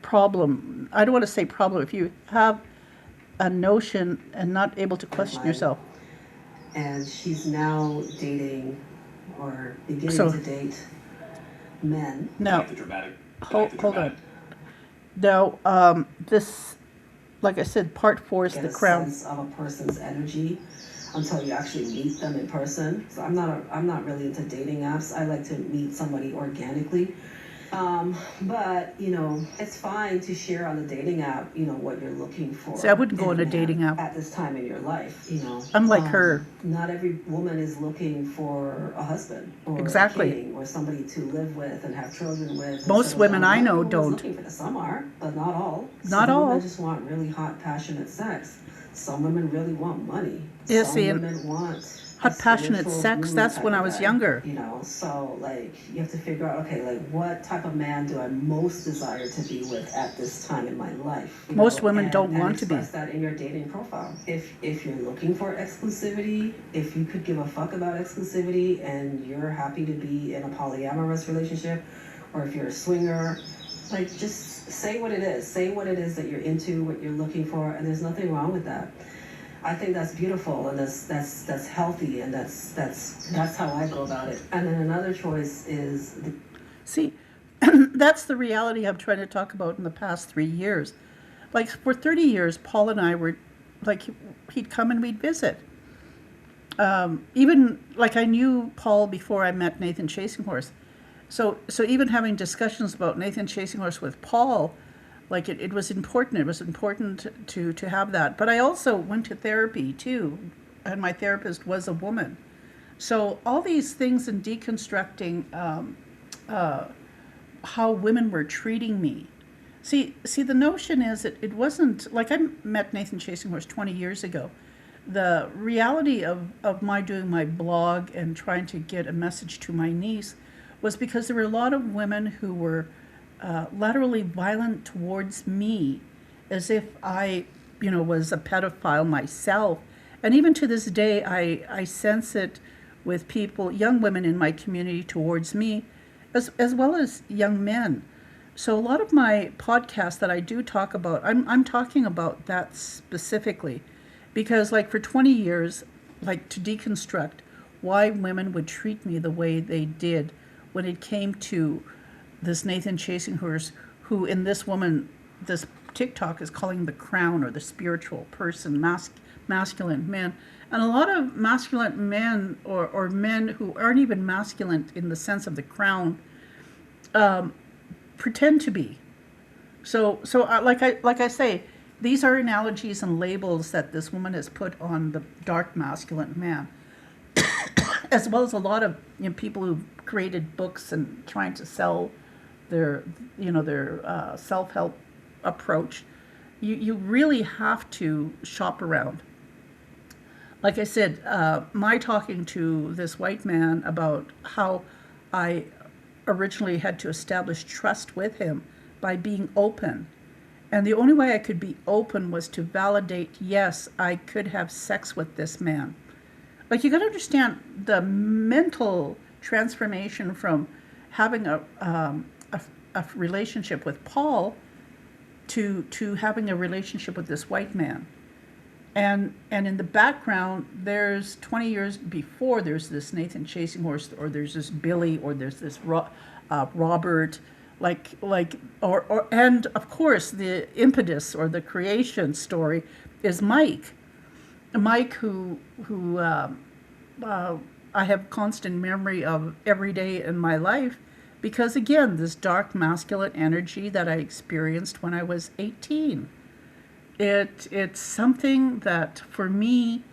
problem, I don't want to say problem, if you have a notion and not able to question yourself. And she's now dating or beginning to date men. Now, hold on. Now, this, like I said, part 4 is the crown. Sense of a person's energy until you actually meet them in person. So I'm not really into dating apps. I like to meet somebody organically. But it's fine to share on the dating app, what you're looking for. See, I wouldn't go on a dating app at this time in your life. I'm like her. Not every woman is looking for a husband or exactly. a king or somebody to live with and have children with. Most women I know don't. Looking for that. Some are, but not all. Not all. Some women just want really hot, passionate sex. Some women really want money. Yeah, some women want hot, passionate sex. That's when I was younger. So like you have to figure out, okay, like what type of man do I most desire to be with at this time in my life? Most women don't want to be. Express that in your dating profile. If you're looking for exclusivity, if you could give a fuck about exclusivity and you're happy to be in a polyamorous relationship, or if you're a swinger, like just say what it is. Say what it is that you're into, what you're looking for, and there's nothing wrong with that. I think that's beautiful, and that's healthy, and that's how I go about it. And then another choice is see, that's the reality I'm trying to talk about in the past 3 years. Like for 30 years, Paul and I were like, he'd come and we'd visit. Even like I knew Paul before I met Nathan Chasinghorse. So even having discussions about Nathan Chasinghorse with Paul, like it was important. It was important to have that. But I also went to therapy too, and my therapist was a woman. So all these things in deconstructing how women were treating me. See, the notion is that it wasn't like I met Nathan Chasinghorse 20 years ago. The reality of my doing my blog and trying to get a message to my niece was because there were a lot of women who were laterally violent towards me, as if I, was a pedophile myself. And even to this day, I sense it with people, young women in my community towards me, as well as young men. So a lot of my podcasts that I do talk about, I'm talking about that specifically, because like for 20 years, like to deconstruct why women would treat me the way they did when it came to this Nathan Chasinghurst, who in this woman, this TikTok is calling the crown or the spiritual person, masculine man. And a lot of masculine men or men who aren't even masculine in the sense of the crown pretend to be. Like I say, these are analogies and labels that this woman has put on the dark masculine man, as well as a lot of people who've created books and trying to sell their self-help approach. You really have to shop around. Like I said, my talking to this white man about how I originally had to establish trust with him by being open. And the only way I could be open was to validate, yes, I could have sex with this man. Like, you got to understand the mental transformation from having a relationship with Paul to having a relationship with this white man. And in the background, there's 20 years before, there's this Nathan Chasinghurst, or there's this Billy, or there's this Robert, and of course the impetus or the creation story is Mike, who I have constant memory of every day in my life, because again, this dark masculine energy that I experienced when I was 18. It's something that for me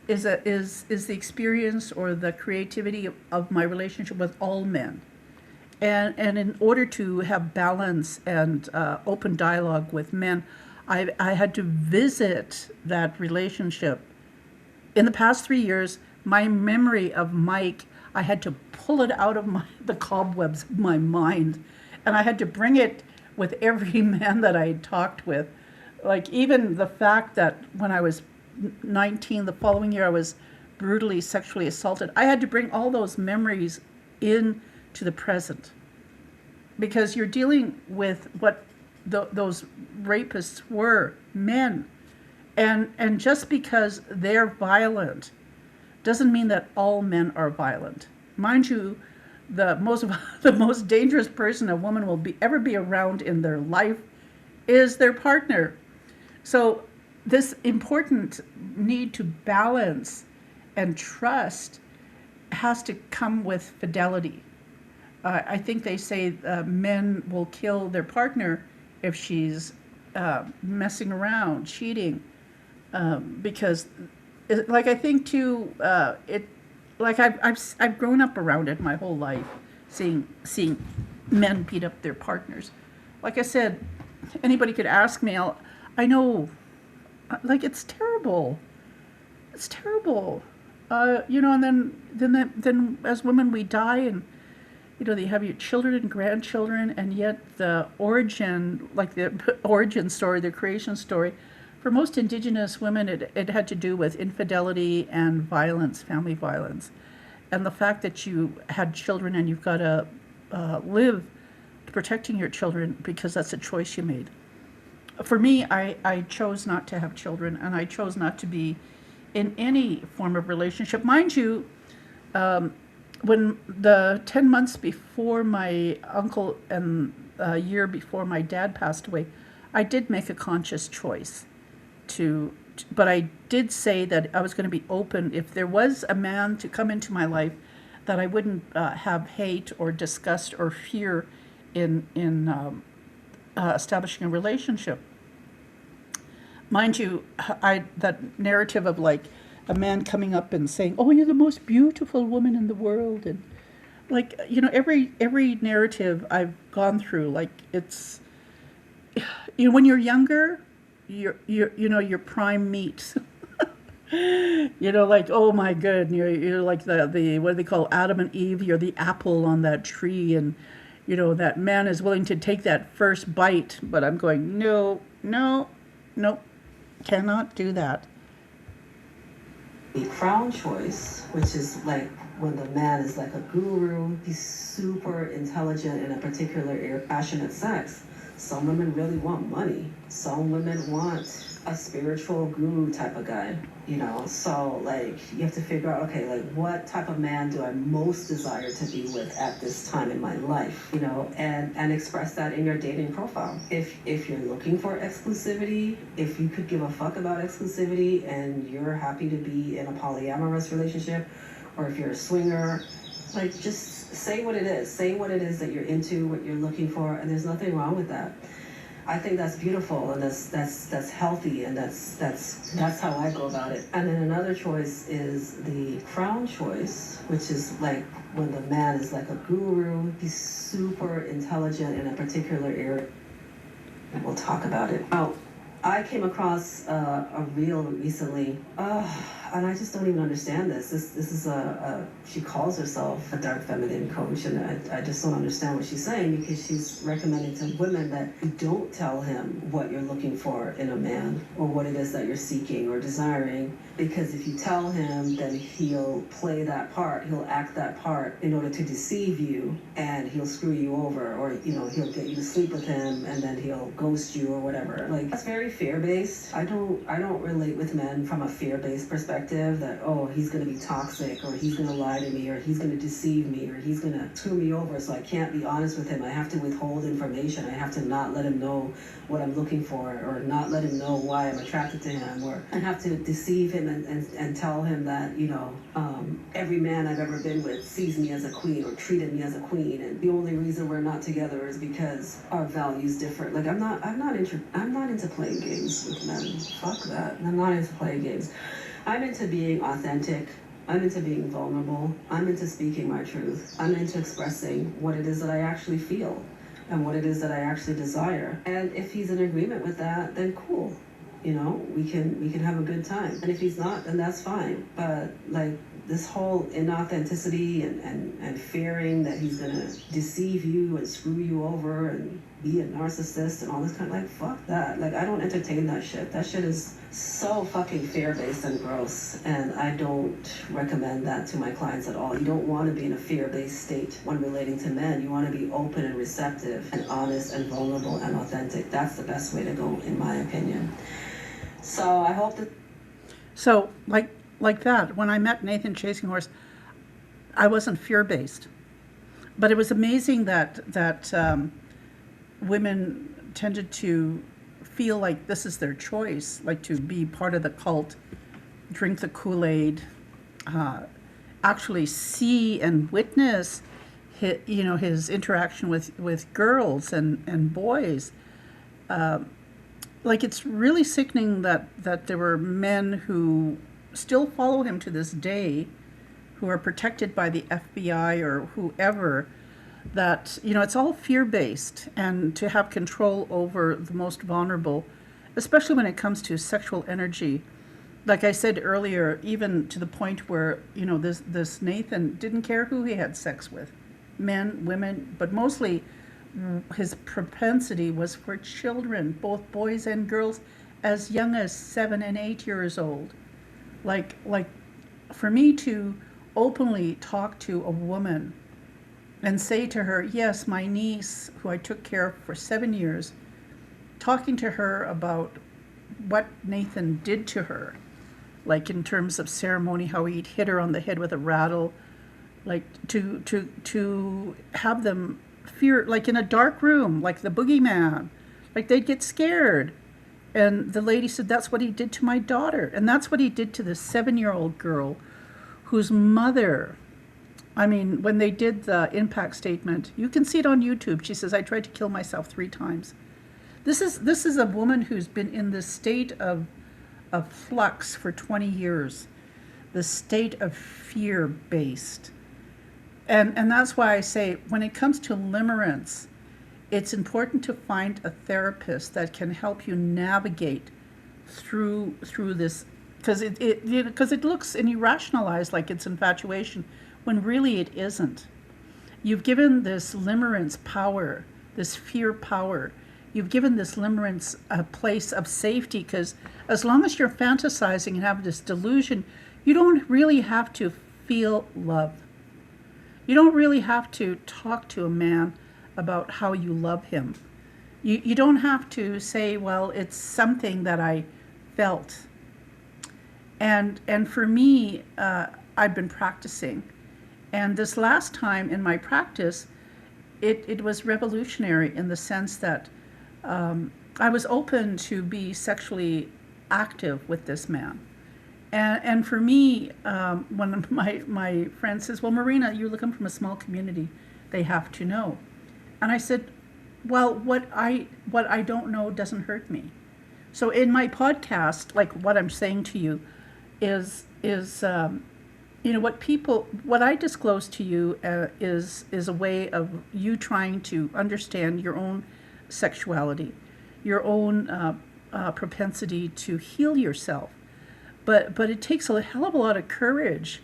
is the experience or the creativity of my relationship with all men, and in order to have balance and open dialogue with men, I had to visit that relationship. In the past 3 years, my memory of Mike, I had to pull it out of the cobwebs of my mind, and I had to bring it with every man that I had talked with. Like, even the fact that when I was 19, the following year I was brutally sexually assaulted, I had to bring all those memories in to the present, because you're dealing with what those rapists were, men. And just because they're violent doesn't mean that all men are violent. Mind you, the most dangerous person a woman will ever be around in their life is their partner. So this important need to balance and trust has to come with fidelity. I think they say men will kill their partner if she's messing around, cheating, because, I think too, I've grown up around it my whole life, seeing men beat up their partners. Like I said, anybody could ask me. I know, it's terrible. It's terrible. And then as women we die, and you have your children and grandchildren, and yet the origin story, the creation story, for most Indigenous women, it had to do with infidelity and violence, family violence. And the fact that you had children and you've got to live protecting your children because that's a choice you made. For me, I chose not to have children, and I chose not to be in any form of relationship. Mind you, when the 10 months before my uncle and a year before my dad passed away, I did make a conscious choice but I did say that I was going to be open if there was a man to come into my life, that I wouldn't have hate or disgust or fear in establishing a relationship. Mind you, that narrative of a man coming up and saying, "Oh, you're the most beautiful woman in the world," and every narrative I've gone through, it's when you're younger, your prime meat. Oh my good, you're like the what do they call Adam and Eve? You're the apple on that tree, and that man is willing to take that first bite. But I'm going, no, cannot do that. The crown choice, which is when the man is like a guru, he's super intelligent in a particular area, passionate sex. Some women really want money. Some women want a spiritual guru type of guy, you know. So like you have to figure out, okay, like what type of man do I most desire to be with at this time in my life, you know, and express that in your dating profile. If you're looking for exclusivity, if you could give a fuck about exclusivity and you're happy to be in a polyamorous relationship, or if you're a swinger, like just say what it is. Say what it is that you're into, what you're looking for, and there's nothing wrong with that. I think that's beautiful, and that's healthy, and that's how I go about it. And then another choice is the crown choice, which is like when the man is like a guru, he's super intelligent in a particular area. And we'll talk about it. Oh, I came across a reel recently, and I just don't even understand this. This is she calls herself a dark feminine coach, and I just don't understand what she's saying, because she's recommending to women that you don't tell him what you're looking for in a man or what it is that you're seeking or desiring, because if you tell him, then he'll play that part, he'll act that part in order to deceive you, and he'll screw you over, or you know, he'll get you to sleep with him, and then he'll ghost you or whatever. Like, that's very fear-based. I don't relate with men from a fear-based perspective, that, oh, he's going to be toxic, or he's going to lie to me, or he's going to deceive me, or he's going to screw me over, so I can't be honest with him. I have to withhold information. I have to not let him know what I'm looking for, or not let him know why I'm attracted to him, or I have to deceive him and tell him that, you know, every man I've ever been with sees me as a queen or treated me as a queen, and the only reason we're not together is because our values differ. Like, I'm not into playing games with men. Fuck that. I'm not into playing games. I'm into being authentic. I'm into being vulnerable. I'm into speaking my truth. I'm into expressing what it is that I actually feel and what it is that I actually desire. And if he's in agreement with that, then cool. You know, we can have a good time. And if he's not, then that's fine. But like this whole inauthenticity and fearing that he's gonna deceive you and screw you over and be a narcissist and all this kind of, like, fuck that. Like, I don't entertain that shit. That shit is so fucking fear-based and gross, and I don't recommend that to my clients at all. You don't want to be in a fear-based state when relating to men. You want to be open and receptive and honest and vulnerable and authentic. That's the best way to go, in my opinion. So I hope that... So, like that, when I met Nathan Chasing Horse, I wasn't fear-based. But it was amazing that women tended to feel like this is their choice, like to be part of the cult, drink the Kool-Aid, actually see and witness his interaction with girls and boys. Like, it's really sickening that there were men who still follow him to this day, who are protected by the FBI or whoever, that, it's all fear-based, and to have control over the most vulnerable, especially when it comes to sexual energy. Like I said earlier, even to the point where, this Nathan didn't care who he had sex with, men, women, but mostly his propensity was for children, both boys and girls, as young as 7 and 8 years old. Like for me to openly talk to a woman and say to her, yes, my niece, who I took care of for 7 years, talking to her about what Nathan did to her, like in terms of ceremony, how he'd hit her on the head with a rattle, like to have them fear, like in a dark room, like the boogeyman, like they'd get scared. And the lady said, that's what he did to my daughter. And that's what he did to this 7-year-old girl whose mother, when they did the impact statement, you can see it on YouTube. She says, I tried to kill myself 3 times. This is a woman who's been in this state of flux for 20 years, the state of fear-based. And that's why I say, when it comes to limerence, it's important to find a therapist that can help you navigate through this, because it looks, and you rationalize like it's infatuation, when really it isn't. You've given this limerence power, this fear power. You've given this limerence a place of safety, because as long as you're fantasizing and have this delusion, you don't really have to feel love. You don't really have to talk to a man about how you love him. You don't have to say, well, it's something that I felt. And for me, I've been practicing. And this last time in my practice, it was revolutionary in the sense that I was open to be sexually active with this man. And for me, when my friend says, well, Marina, you're looking from a small community, they have to know. And I said, well, what I don't know doesn't hurt me. So in my podcast, like what I'm saying to you is what I disclose to you is a way of you trying to understand your own sexuality, your own propensity to heal yourself. But it takes a hell of a lot of courage.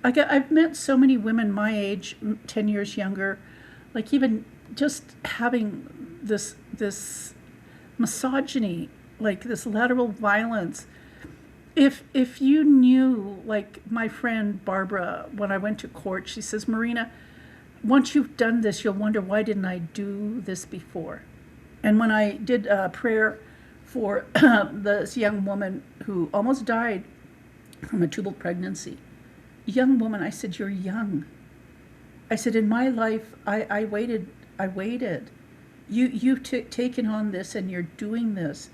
I've met so many women my age, 10 years younger, like even just having this misogyny, like this lateral violence. If you knew, like my friend Barbara, when I went to court, she says, Marina, once you've done this, you'll wonder, why didn't I do this before? And when I did a prayer for this young woman who almost died from a tubal pregnancy, young woman, I said, you're young. I said, in my life, I waited. You've taken on this and you're doing this.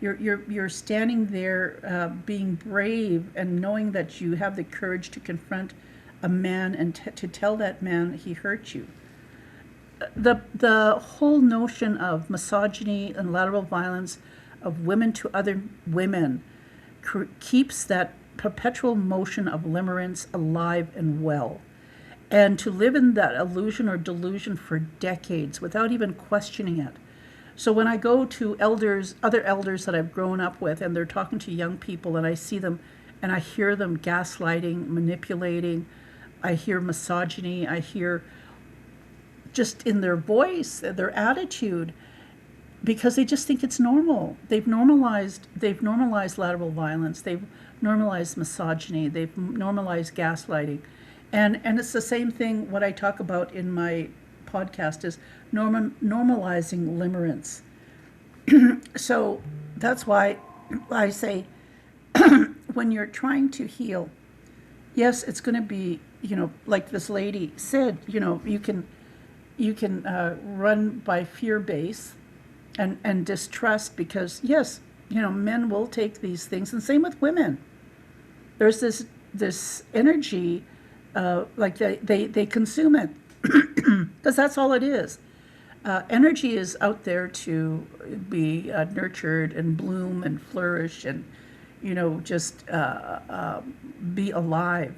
You're standing there being brave and knowing that you have the courage to confront a man and to tell that man he hurt you. The whole notion of misogyny and lateral violence of women to other women keeps that perpetual motion of limerence alive and well. And to live in that illusion or delusion for decades without even questioning it. So when I go to other elders that I've grown up with, and they're talking to young people, and I see them and I hear them gaslighting, manipulating, I hear misogyny, I hear just in their voice, their attitude, because they just think it's normal. They've normalized lateral violence, they've normalized misogyny, they've normalized gaslighting. And it's the same thing what I talk about in my podcast is normalizing limerence. So that's why I say when you're trying to heal, yes, it's going to be, like this lady said, you can run by fear base and distrust, because yes, men will take these things, and same with women. There's this energy, like they consume it because that's all it is. Energy is out there to be nurtured and bloom and flourish and just be alive.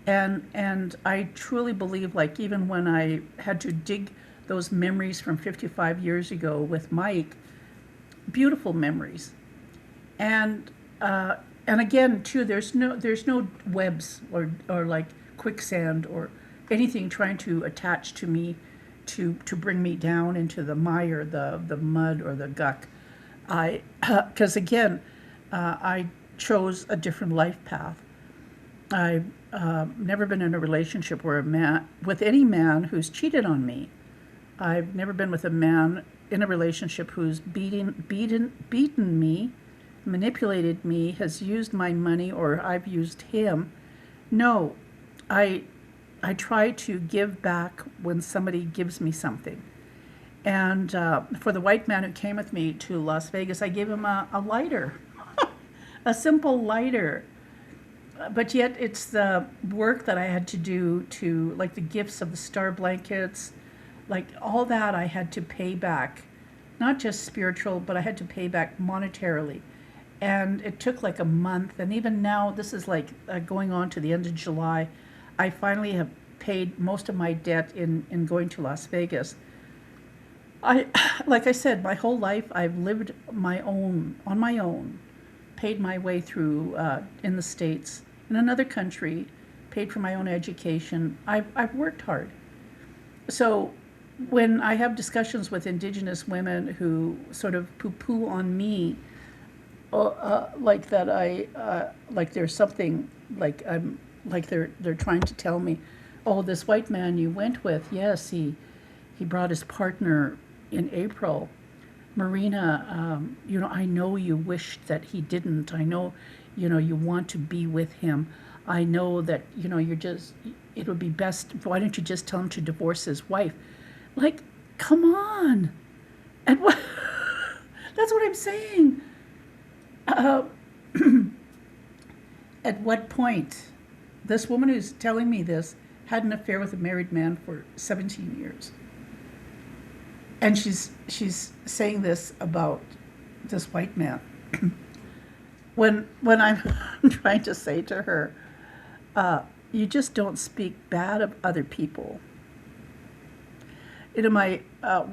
And I truly believe, like even when I had to dig those memories from 55 years ago with Mike, beautiful memories, and again too, there's no webs or like quicksand or anything trying to attach to me to bring me down into the mire, the mud or the guck. Because again, I chose a different life path. I've never been in a relationship with any man who's cheated on me. I've never been with a man in a relationship who's beaten me, manipulated me, has used my money, or I've used him. No, I try to give back when somebody gives me something. And for the white man who came with me to Las Vegas, I gave him a lighter, a simple lighter. But yet it's the work that I had to do to, like the gifts of the star blankets, like all that I had to pay back, not just spiritual, but I had to pay back monetarily. And it took like a month. And even now, this is like going on to the end of July, I finally have paid most of my debt in going to Las Vegas. Like I said, my whole life I've lived on my own, paid my way through in the States, in another country, paid for my own education. I've worked hard. So when I have discussions with Indigenous women who sort of poo-poo on me, like that like there's something, like I'm, like they're trying to tell me, oh, this white man you went with, yes, he brought his partner in April. Marina, I know you wish that he didn't. I know, you want to be with him. I know that, it would be best. Why don't you just tell him to divorce his wife? Like, come on. And what, that's what I'm saying. Uh, at what point, this woman who's telling me this had an affair with a married man for 17 years. And she's saying this about this white man. when I'm trying to say to her, you just don't speak bad of other people. My a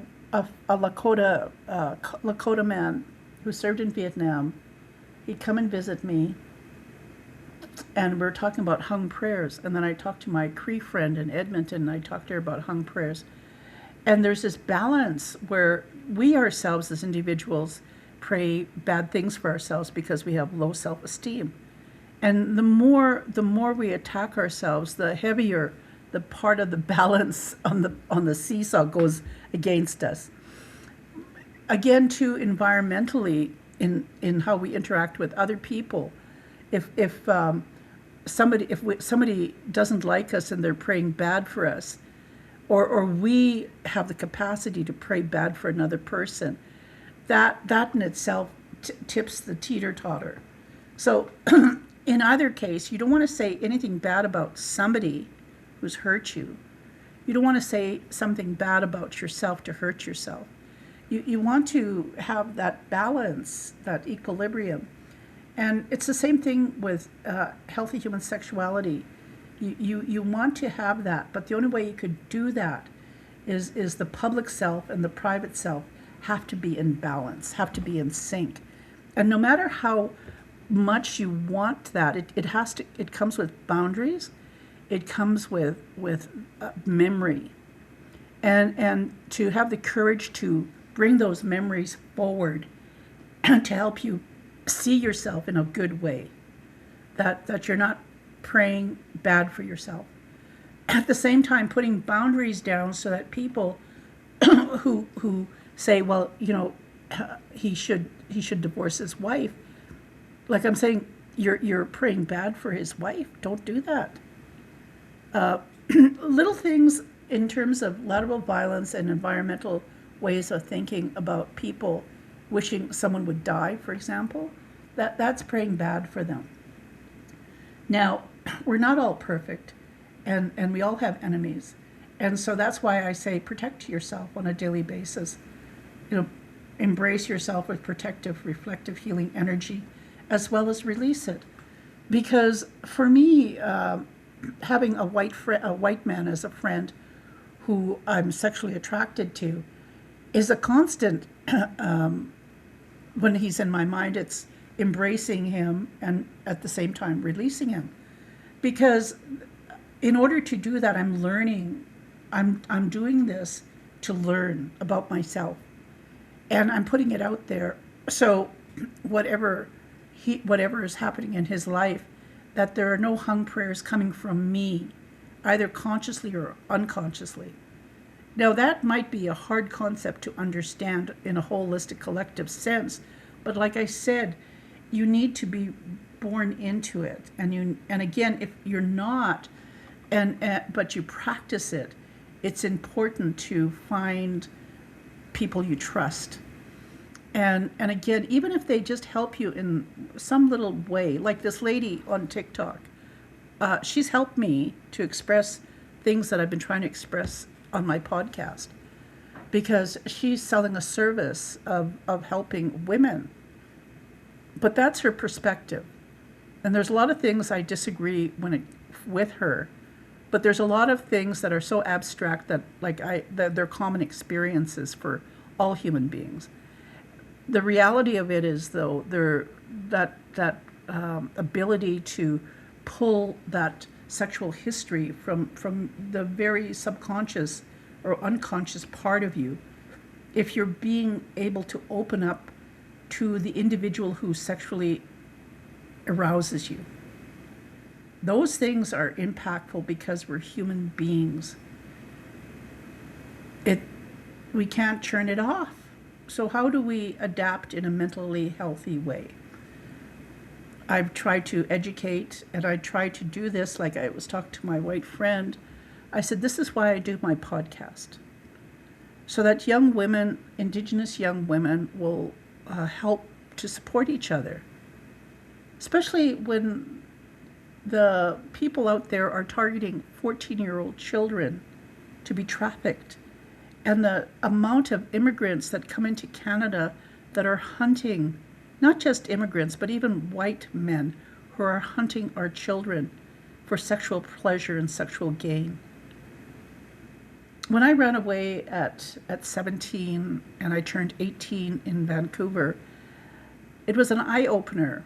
Lakota man who served in Vietnam, he'd come and visit me, and we were talking about hung prayers. And then I talked to my Cree friend in Edmonton, and I talked to her about hung prayers. And there's this balance where we ourselves as individuals pray bad things for ourselves because we have low self-esteem. And the more we attack ourselves, the heavier the part of the balance on the seesaw goes against us. Again, too, environmentally, in how we interact with other people, if somebody doesn't like us and they're praying bad for us, or we have the capacity to pray bad for another person, that in itself tips the teeter-totter. So in either case, you don't want to say anything bad about somebody who's hurt you. You don't want to say something bad about yourself to hurt yourself. You want to have that balance, that equilibrium. And it's the same thing with healthy human sexuality. You want to have that, but the only way you could do that is the public self and the private self have to be in balance, have to be in sync. And no matter how much you want that, it comes with boundaries, it comes with memory, and to have the courage to bring those memories forward to help you see yourself in a good way, that you're not praying bad for yourself. At the same time, putting boundaries down so that people who say, well, he should divorce his wife. Like I'm saying, you're praying bad for his wife. Don't do that. Little things in terms of lateral violence and environmental ways of thinking about people wishing someone would die, for example, that's praying bad for them. Now, we're not all perfect, and we all have enemies. And so that's why I say protect yourself on a daily basis. Embrace yourself with protective, reflective, healing energy, as well as release it. Because for me, having a white man as a friend who I'm sexually attracted to is a constant. When he's in my mind, it's embracing him and at the same time releasing him. Because in order to do that, I'm learning. I'm doing this to learn about myself, and I'm putting it out there. So whatever is happening in his life, that there are no hung prayers coming from me, either consciously or unconsciously. Now, that might be a hard concept to understand in a holistic collective sense, but like I said, you need to be born into it. And again, if you're not, but you practice it, it's important to find people you trust. And again, even if they just help you in some little way, like this lady on TikTok, she's helped me to express things that I've been trying to express on my podcast, because she's selling a service of helping women. But that's her perspective. And there's a lot of things I disagree with her, but there's a lot of things that are so abstract that they're common experiences for all human beings. The reality of it is, though, that ability to pull that sexual history from the very subconscious or unconscious part of you, if you're being able to open up to the individual who sexually arouses you. Those things are impactful because we're human beings. We can't turn it off. So how do we adapt in a mentally healthy way? I've tried to educate, and I try to do this like I was talking to my white friend. I said, this is why I do my podcast. So that young women, Indigenous young women, will help to support each other. Especially when the people out there are targeting 14-year-old children to be trafficked. And the amount of immigrants that come into Canada that are hunting, not just immigrants, but even white men who are hunting our children for sexual pleasure and sexual gain. When I ran away at 17 and I turned 18 in Vancouver, it was an eye-opener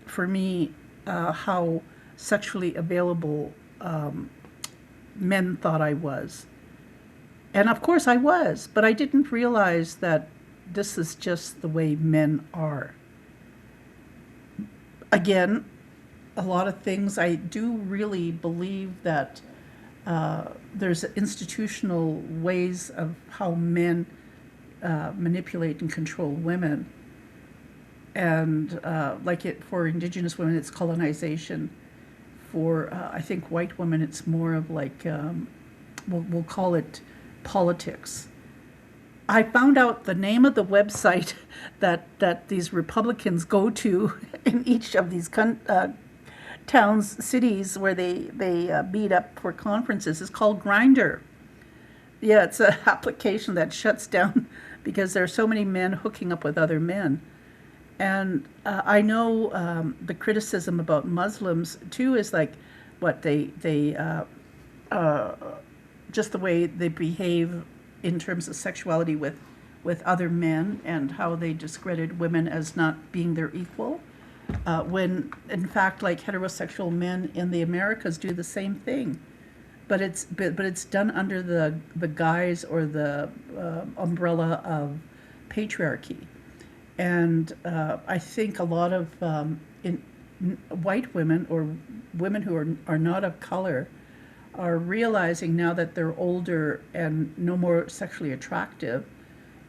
for me how sexually available men thought I was. And of course I was, but I didn't realize that this is just the way men are. Again, a lot of things I do really believe that there's institutional ways of how men manipulate and control women. And for Indigenous women, it's colonization. For I think white women, it's more of like we'll call it politics. I found out the name of the website that these Republicans go to in each of these towns, cities where they meet up for conferences is called Grindr. Yeah, it's an application that shuts down because there are so many men hooking up with other men. And I know the criticism about Muslims too is like what they just the way they behave in terms of sexuality with other men and how they discredit women as not being their equal. When in fact, like heterosexual men in the Americas do the same thing, but it's done under the guise or the umbrella of patriarchy. And I think a lot of white women or women who are not of color are realizing now that they're older and no more sexually attractive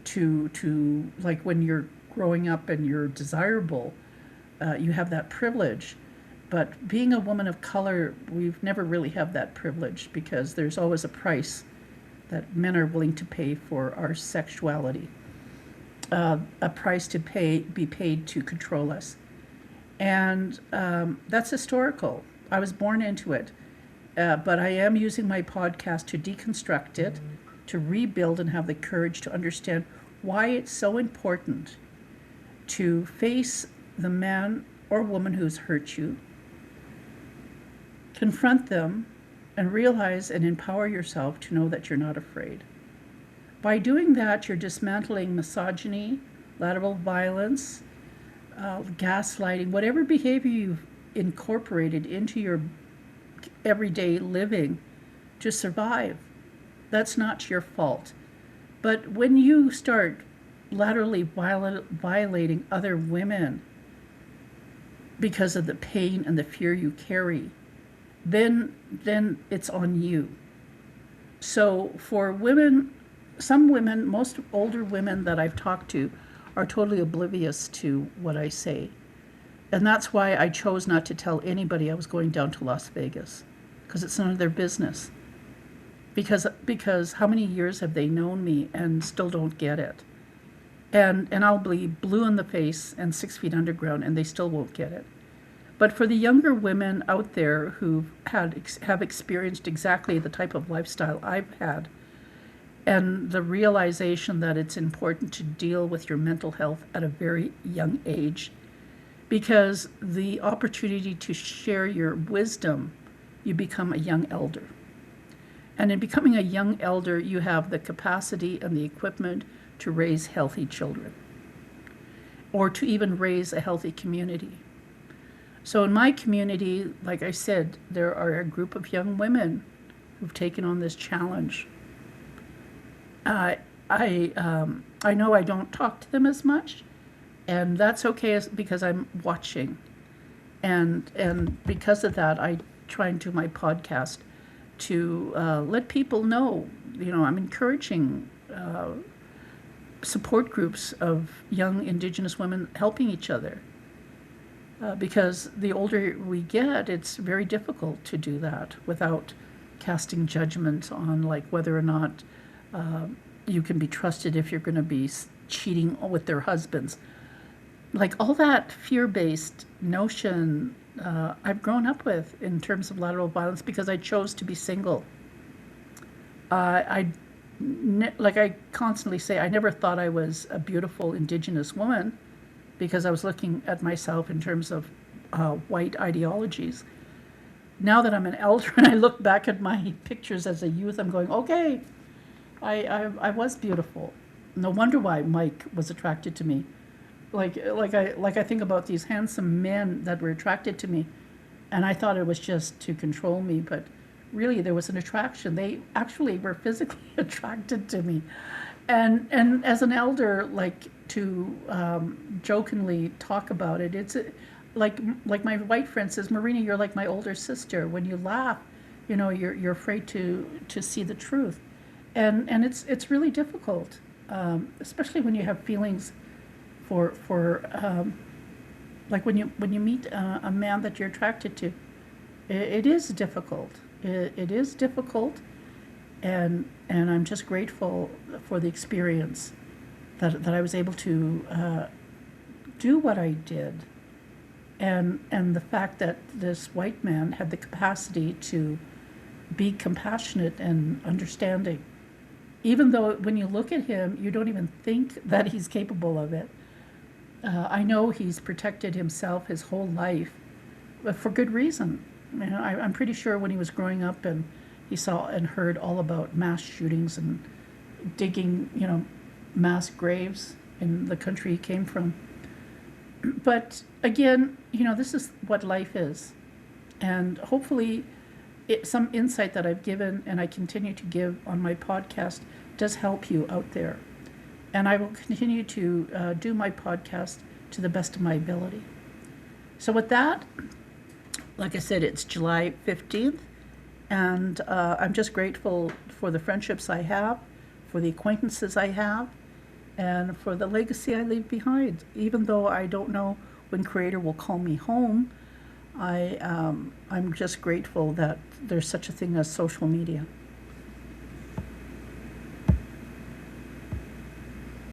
to like when you're growing up and you're desirable, you have that privilege. But being a woman of color, we've never really had that privilege because there's always a price that men are willing to pay for our sexuality. A price to be paid to control us. And that's historical. I was born into it. But I am using my podcast to deconstruct it, to rebuild and have the courage to understand why it's so important to face the man or woman who's hurt you, confront them, and realize and empower yourself to know that you're not afraid. By doing that, you're dismantling misogyny, lateral violence, gaslighting, whatever behavior you've incorporated into your everyday living to survive. That's not your fault. But when you start laterally violating other women because of the pain and the fear you carry, then it's on you. So for women, some women, most older women that I've talked to are totally oblivious to what I say. And that's why I chose not to tell anybody I was going down to Las Vegas, because it's none of their business. Because how many years have they known me and still don't get it? And I'll be blue in the face and 6 feet underground and they still won't get it. But for the younger women out there who have experienced exactly the type of lifestyle I've had, and the realization that it's important to deal with your mental health at a very young age, because the opportunity to share your wisdom, you become a young elder. And in becoming a young elder, you have the capacity and the equipment to raise healthy children, or to even raise a healthy community. So in my community, like I said, there are a group of young women who've taken on this challenge. I know I don't talk to them as much, and that's okay because I'm watching. And because of that, I try and do my podcast to let people know, I'm encouraging support groups of young Indigenous women helping each other. Because the older we get, it's very difficult to do that without casting judgment on like whether or not you can be trusted if you're going to be cheating with their husbands. Like all that fear-based notion I've grown up with in terms of lateral violence because I chose to be single. Like I constantly say, I never thought I was a beautiful Indigenous woman because I was looking at myself in terms of white ideologies. Now that I'm an elder and I look back at my pictures as a youth, I'm going, okay, I was beautiful. No wonder why Mike was attracted to me. Like I think about these handsome men that were attracted to me, and I thought it was just to control me, but really there was an attraction. They actually were physically attracted to me. And as an elder, like to jokingly talk about it, it's like my white friend says, Marina, you're like my older sister. When you laugh, you know, you're afraid to see the truth, and it's really difficult, especially when you have feelings for like when you meet a man that you're attracted to. It is difficult. It is difficult. And I'm just grateful for the experience that I was able to do what I did, and the fact that this white man had the capacity to be compassionate and understanding, even though when you look at him, you don't even think that he's capable of it. I know he's protected himself his whole life, but for good reason. You know, I'm pretty sure when he was growing up and he saw and heard all about mass shootings and digging, you know, mass graves in the country he came from. But again, you know, this is what life is. And hopefully some insight that I've given and I continue to give on my podcast does help you out there. And I will continue to do my podcast to the best of my ability. So with that, like I said, it's July 15th. And I'm just grateful for the friendships I have, for the acquaintances I have, and for the legacy I leave behind. Even though I don't know when Creator will call me home, I'm just grateful that there's such a thing as social media.